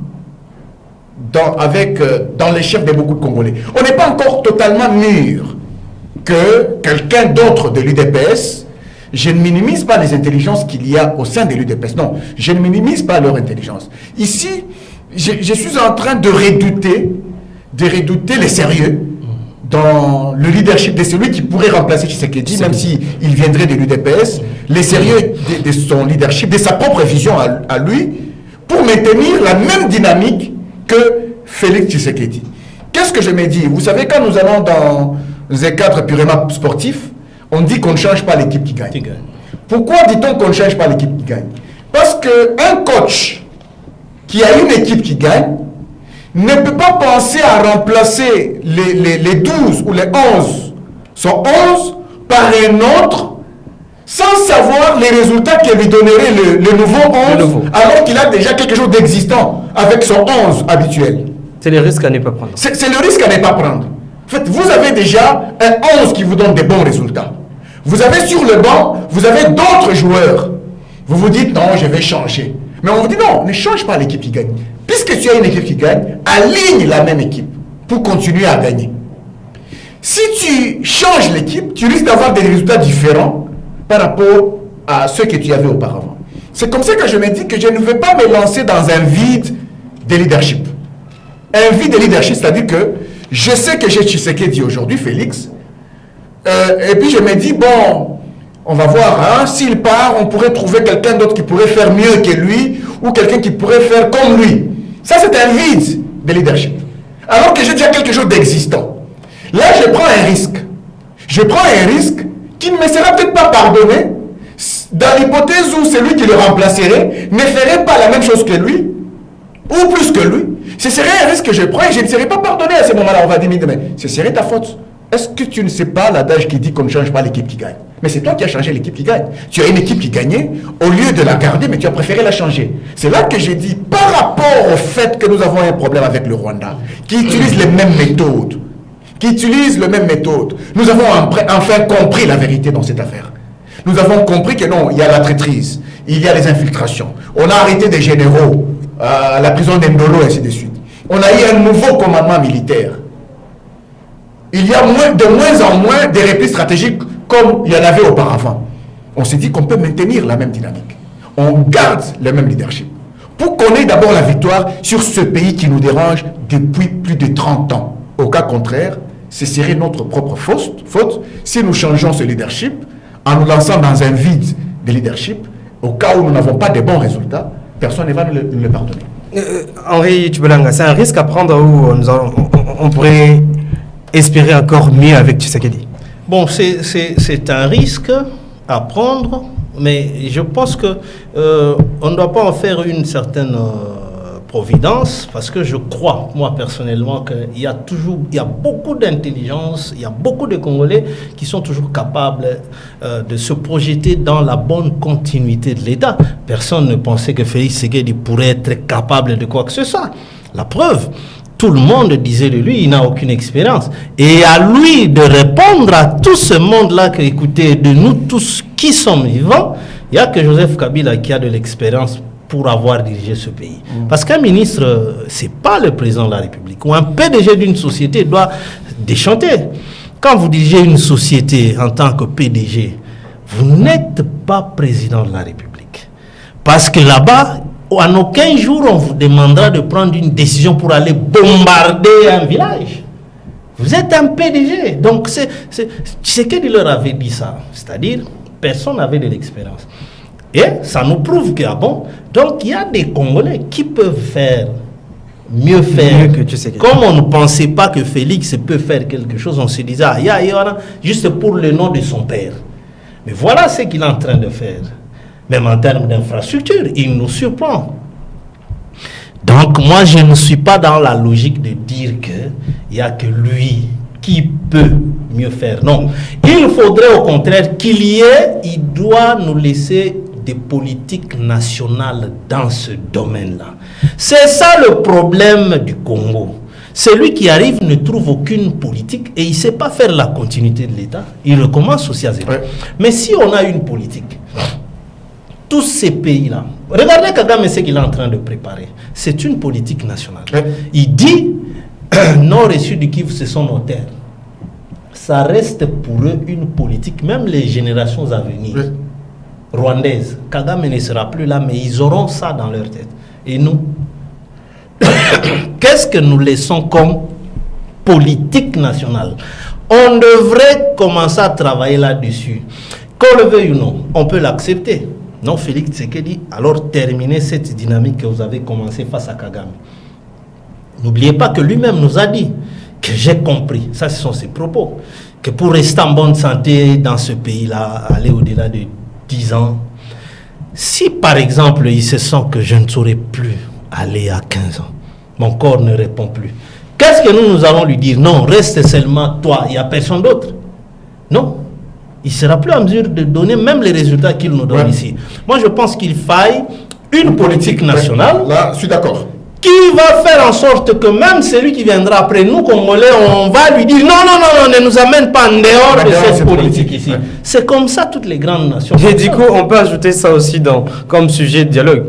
dans les chefs de beaucoup de Congolais. On n'est pas encore totalement mûr que quelqu'un d'autre de l'UDPS. Je ne minimise pas les intelligences qu'il y a au sein de l'UDPS. Non, je ne minimise pas leur intelligence. Ici, je suis en train de redouter les sérieux dans le leadership de celui qui pourrait remplacer Tshisekedi, même s'il viendrait de l'UDPS, les sérieux de son leadership, de sa propre vision à lui, pour maintenir la même dynamique que Félix Tshisekedi. Qu'est-ce que je me dis? Vous savez, quand nous allons dans un cadre purement sportif, on dit qu'on ne change pas l'équipe qui gagne. Pourquoi dit-on qu'on ne change pas l'équipe qui gagne? Parce qu'un coach qui a une équipe qui gagne ne peut pas penser à remplacer les 12 ou les 11, son 11, par un autre, sans savoir les résultats que lui donnerait le nouveau 11, alors qu'il a déjà quelque chose d'existant avec son 11 habituel. C'est le risque à ne pas prendre. C'est le risque à ne pas prendre. En fait, vous avez déjà un 11 qui vous donne des bons résultats. Vous avez sur le banc, vous avez d'autres joueurs. Vous vous dites, non, je vais changer. Mais on vous dit, non, ne change pas l'équipe qui gagne. Puisque tu as une équipe qui gagne, aligne la même équipe pour continuer à gagner. Si tu changes l'équipe, tu risques d'avoir des résultats différents par rapport à ceux que tu avais auparavant. C'est comme ça que je me dis que je ne veux pas me lancer dans un vide de leadership. Un vide de leadership, c'est-à-dire que je sais que j'ai Tshisekedi aujourd'hui, Félix, et puis je me dis, bon, on va voir, hein, s'il part, on pourrait trouver quelqu'un d'autre qui pourrait faire mieux que lui, ou quelqu'un qui pourrait faire comme lui. Ça, c'est un vide de leadership. Alors que j'ai déjà quelque chose d'existant. Là, je prends un risque. Je prends un risque qui ne me sera peut-être pas pardonné, dans l'hypothèse où celui qui le remplacerait ne ferait pas la même chose que lui, ou plus que lui. Ce serait un risque que je prends et je ne serais pas pardonné à ce moment-là. On va dire, mais ce serait ta faute. Est-ce que tu ne sais pas l'adage qui dit qu'on ne change pas l'équipe qui gagne? Mais c'est toi qui as changé l'équipe qui gagne. Tu as une équipe qui gagnait, au lieu de la garder, mais tu as préféré la changer. C'est là que j'ai dit, par rapport au fait que nous avons un problème avec le Rwanda, qui utilise les mêmes méthodes, nous avons enfin compris la vérité dans cette affaire. Nous avons compris que non, il y a la traîtrise, il y a les infiltrations. On a arrêté des généraux à la prison d'Endolo, et ainsi de suite. On a eu un nouveau commandement militaire. Il y a de moins en moins des replis stratégiques comme il y en avait auparavant. On s'est dit qu'on peut maintenir la même dynamique. On garde le même leadership. Pour qu'on ait d'abord la victoire sur ce pays qui nous dérange depuis plus de 30 ans. Au cas contraire, ce serait notre propre faute si nous changeons ce leadership en nous lançant dans un vide de leadership. Au cas où nous n'avons pas de bons résultats, personne ne va nous le pardonner. Henri Tshibelanga, c'est un risque à prendre où on pourrait espérer encore mieux avec Tshisekedi? Bon, c'est un risque à prendre, mais je pense que on ne doit pas en faire une certaine providence, parce que je crois, moi personnellement, qu'il y a beaucoup d'intelligence, il y a beaucoup de Congolais qui sont toujours capables de se projeter dans la bonne continuité de l'État. Personne ne pensait que Félix Tshisekedi pourrait être capable de quoi que ce soit. La preuve, tout le monde disait de lui, il n'a aucune expérience. Et à lui de répondre à tout ce monde-là que, écoutez, de nous tous qui sommes vivants, il n'y a que Joseph Kabila qui a de l'expérience pour avoir dirigé ce pays. Parce qu'un ministre, c'est pas le président de la République. Ou un PDG d'une société doit déchanter. Quand vous dirigez une société en tant que PDG, vous n'êtes pas président de la République. Parce que là-bas, en aucun jour, on vous demandera de prendre une décision pour aller bombarder un village. Vous êtes un PDG. Donc, c'est ce qu'il leur avait dit ça. C'est-à-dire, personne n'avait de l'expérience. Et ça nous prouve qu'il y a bon. Donc, il y a des Congolais qui peuvent faire mieux que tu sais. Comme on ne pensait pas que Félix peut faire quelque chose, on se disait, ah, juste pour le nom de son père. Mais voilà ce qu'il est en train de faire. Même en termes d'infrastructure, il nous surprend. Donc, moi, je ne suis pas dans la logique de dire qu'il n'y a que lui qui peut mieux faire. Non. Il faudrait au contraire il doit nous laisser des politiques nationales dans ce domaine-là. C'est ça le problème du Congo. Celui qui arrive ne trouve aucune politique et il ne sait pas faire la continuité de l'État. Il recommence aussi à zéro. Ouais. Mais si on a une politique, tous ces pays-là, regardez Kagame, ce qu'il est en train de préparer. C'est une politique nationale. Ouais. Il dit, Nord et Sud du Kivu, ce sont nos terres. Ça reste pour eux une politique, même les générations à venir. Ouais. Rwandaises. Kagame ne sera plus là, mais ils auront ça dans leur tête. Et nous, qu'est-ce que nous laissons comme politique nationale? On devrait commencer à travailler là-dessus. Qu'on le veuille ou non, on peut l'accepter. Non, Félix Tshisekedi, alors terminez cette dynamique que vous avez commencée face à Kagame. N'oubliez pas que lui-même nous a dit que j'ai compris, ça ce sont ses propos, que pour rester en bonne santé dans ce pays-là, aller au-delà de 10 ans, si par exemple il se sent que je ne saurais plus aller à 15 ans, mon corps ne répond plus, qu'est-ce que nous allons lui dire? Non, reste seulement toi, il n'y a personne d'autre. Non. Il ne sera plus en mesure de donner même les résultats qu'il nous donne ici. Moi, je pense qu'il faille une politique nationale. Là, je suis d'accord. Qui va faire en sorte que même celui qui viendra après nous, Congolais, on va lui dire non, ne nous amène pas en dehors de cette politique ici. Ouais. C'est comme ça toutes les grandes nations. Et du coup, on peut ajouter ça aussi comme sujet de dialogue.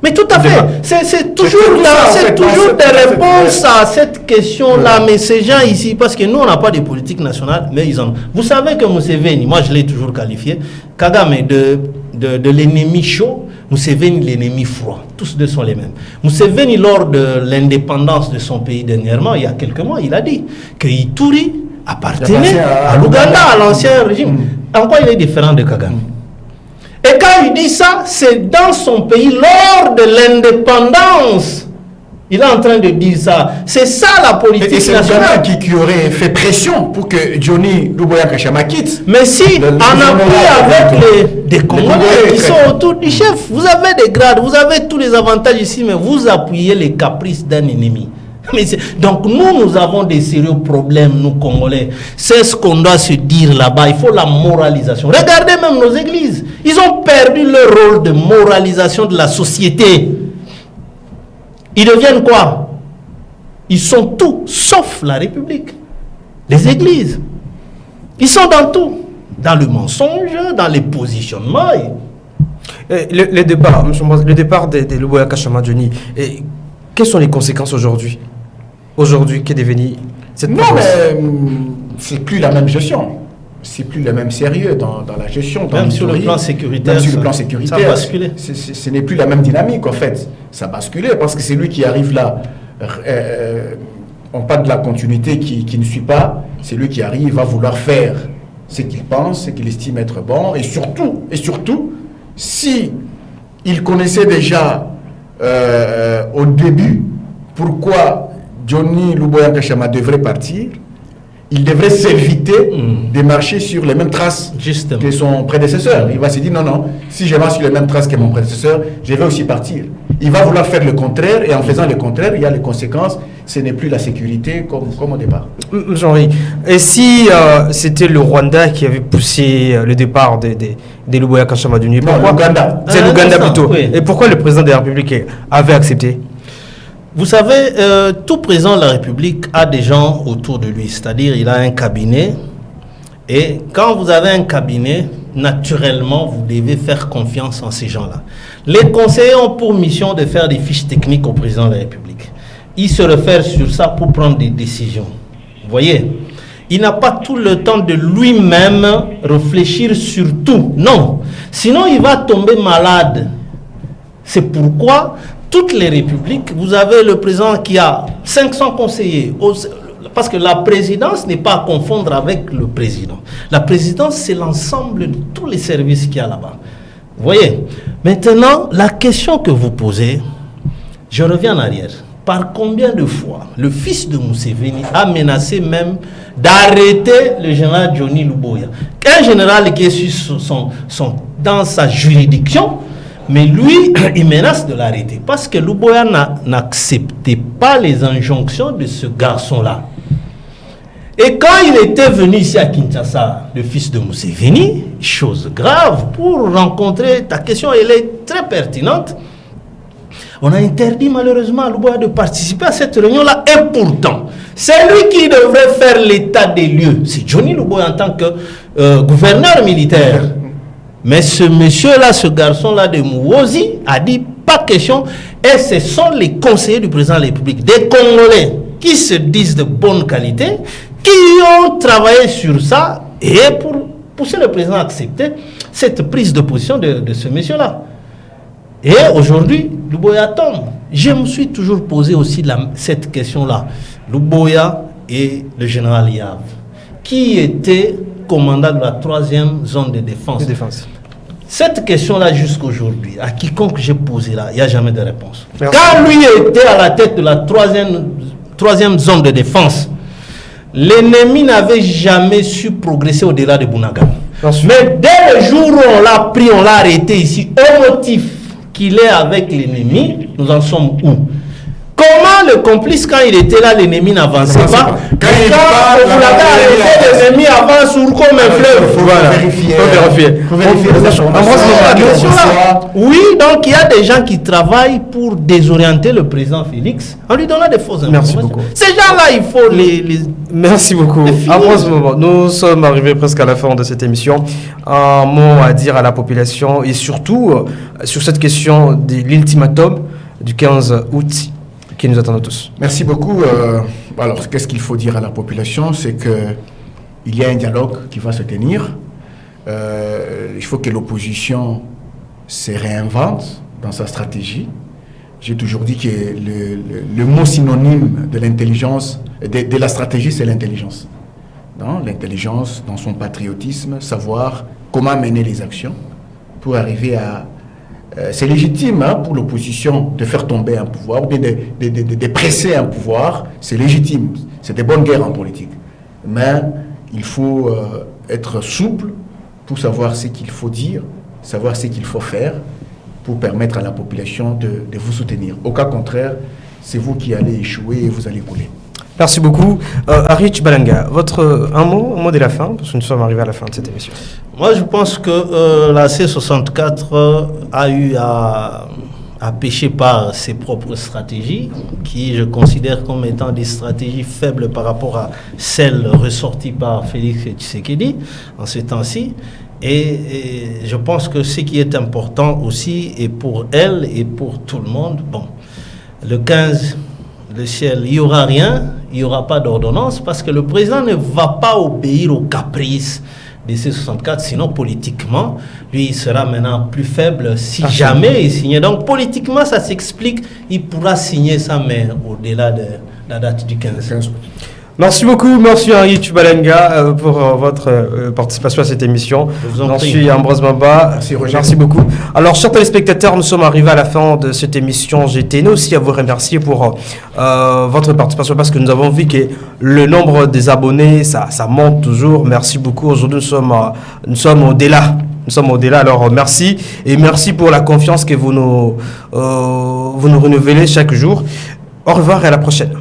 Mais tout à fait, c'est toujours des réponses à cette question-là, mais ces gens ici, parce que nous on n'a pas de politique nationale, mais ils en ont. Vous savez que Museveni, moi je l'ai toujours qualifié, Kagame de l'ennemi chaud, Museveni l'ennemi froid, tous deux sont les mêmes. Museveni lors de l'indépendance de son pays dernièrement, il y a quelques mois, il a dit que Ituri appartenait à l'Ouganda, à l'ancien régime. En quoi il est différent de Kagame? Et quand il dit ça, c'est dans son pays, lors de l'indépendance. Il est en train de dire ça. C'est ça la politique nationale. C'est qui aurait fait pression pour que Johnny Luboya Kashama quitte. Mais si, en appui avec des Congolais qui sont autour du chef, vous avez des grades, vous avez tous les avantages ici, mais vous appuyez les caprices d'un ennemi. Donc nous avons des sérieux problèmes, nous Congolais. C'est ce qu'on doit se dire là-bas. Il faut la moralisation. Regardez même nos églises. Ils ont perdu leur rôle de moralisation de la société. Ils deviennent quoi? Ils sont tout, sauf la République. Les églises. Ils sont dans tout. Dans le mensonge, dans les positionnements. Le départ de Luboya Kashama Johnny, quelles sont les conséquences aujourd'hui? Aujourd'hui, qu'est devenu cette Non, mais c'est plus la même gestion. C'est plus le même sérieux dans la gestion. Même sur le plan sécuritaire. Même sur le plan sécuritaire. Ça a basculé. Ce n'est plus la même dynamique, en fait. Ça a basculé parce que c'est lui qui arrive là. On parle de la continuité qui ne suit pas. C'est lui qui arrive, va vouloir faire ce qu'il pense, ce qu'il estime être bon. Et surtout, si il connaissait déjà au début pourquoi Johnny Luboya Kashama devrait partir, il devrait s'éviter de marcher sur les mêmes traces que son prédécesseur. Il va se dire non, si je marche sur les mêmes traces que mon prédécesseur, je vais aussi partir. Il va vouloir faire le contraire et en faisant le contraire, il y a les conséquences. Ce n'est plus la sécurité comme au départ. Jean-Louis, et si c'était le Rwanda qui avait poussé le départ de Luboya Kashama Johnny? Non, l'Ouganda. C'est l'Ouganda plutôt. Oui. Et pourquoi le président de la République avait accepté? Vous savez, tout président de la République a des gens autour de lui, c'est-à-dire il a un cabinet. Et quand vous avez un cabinet, naturellement, vous devez faire confiance en ces gens-là. Les conseillers ont pour mission de faire des fiches techniques au président de la République. Il se réfère sur ça pour prendre des décisions. Vous voyez, il n'a pas tout le temps de lui-même réfléchir sur tout. Non, sinon il va tomber malade. C'est pourquoi toutes les républiques, vous avez le président qui a 500 conseillers. Parce que la présidence n'est pas à confondre avec le président. La présidence, c'est l'ensemble de tous les services qu'il y a là-bas. Vous voyez? Maintenant, la question que vous posez, je reviens en arrière. Par combien de fois le fils de Museveni a menacé même d'arrêter le général Johnny Luboya? Un général qui est dans sa juridiction, mais lui, il menace de l'arrêter parce que Luboya n'acceptait pas les injonctions de ce garçon-là. Et quand il était venu ici à Kinshasa, le fils de Museveni, chose grave, pour rencontrer, ta question, elle est très pertinente, on a interdit malheureusement à Luboya de participer à cette réunion-là. Et pourtant, c'est lui qui devrait faire l'état des lieux. C'est Johnny Luboya en tant que gouverneur militaire. Mais ce monsieur-là, ce garçon-là de Mouozi, a dit pas question. Et ce sont les conseillers du président de la République, des Congolais, qui se disent de bonne qualité, qui ont travaillé sur ça et pour pousser le président à accepter cette prise de position de ce monsieur-là. Et aujourd'hui, Luboya tombe. Je me suis toujours posé aussi cette question-là. Louboya et le général Yav, qui était commandant de la 3e zone de défense. Cette question-là, jusqu'aujourd'hui, à quiconque j'ai posé là, il n'y a jamais de réponse. Merci. Quand lui était à la tête de la 3e zone de défense, l'ennemi n'avait jamais su progresser au-delà de Bounaga. Mais dès le jour où on l'a pris, on l'a arrêté ici, au motif qu'il est avec l'ennemi, nous en sommes où? Comment le complice, quand il était là, l'ennemi n'avançait pas? Quand vous l'avez arrêté, l'ennemi avance comme un fleuve. Il faut vérifier. Oui, donc il y a des gens qui travaillent pour désorienter le président Félix en lui donnant des fausses informations. Merci beaucoup. Ces gens-là, il faut les... Merci beaucoup. À ce moment, nous sommes arrivés presque à la fin de cette émission. Un mot à dire à la population et surtout sur cette question de l'ultimatum du 15 août qui nous attend tous. Merci beaucoup. Alors, qu'est-ce qu'il faut dire à la population? C'est qu'il y a un dialogue qui va se tenir. Il faut que l'opposition se réinvente dans sa stratégie. J'ai toujours dit que le mot synonyme de l'intelligence, de la stratégie, c'est l'intelligence. L'intelligence dans son patriotisme, savoir comment mener les actions pour arriver à... c'est légitime pour l'opposition de faire tomber un pouvoir ou bien de presser un pouvoir. C'est légitime. C'est des bonnes guerres en politique. Mais il faut être souple pour savoir ce qu'il faut dire, savoir ce qu'il faut faire pour permettre à la population de vous soutenir. Au cas contraire, c'est vous qui allez échouer et vous allez couler. Merci beaucoup. Henri Tchibalanga, un mot de la fin, parce que nous sommes arrivés à la fin de cette émission. Moi, je pense que la C64 a eu à pêcher par ses propres stratégies, qui je considère comme étant des stratégies faibles par rapport à celles ressorties par Félix Tshisekedi en ces temps-ci. Et je pense que ce qui est important aussi, et pour elle et pour tout le monde, le 15, le ciel, il n'y aura rien, il n'y aura pas d'ordonnance, parce que le président ne va pas obéir aux caprices de C64, sinon politiquement, lui, il sera maintenant plus faible si jamais il signe. Donc politiquement, ça s'explique, il pourra signer ça, mais au-delà de la date du 15. Merci beaucoup, merci Henri Tchibalanga pour votre participation à cette émission. Merci Ambroise Mamba. Merci beaucoup. Alors, chers téléspectateurs, nous sommes arrivés à la fin de cette émission. J'ai tenu aussi à vous remercier pour votre participation parce que nous avons vu que le nombre des abonnés, ça monte toujours. Merci beaucoup. Aujourd'hui, nous sommes au-delà. Nous sommes au-delà. Alors, merci. Et merci pour la confiance que vous nous renouvelez chaque jour. Au revoir et à la prochaine.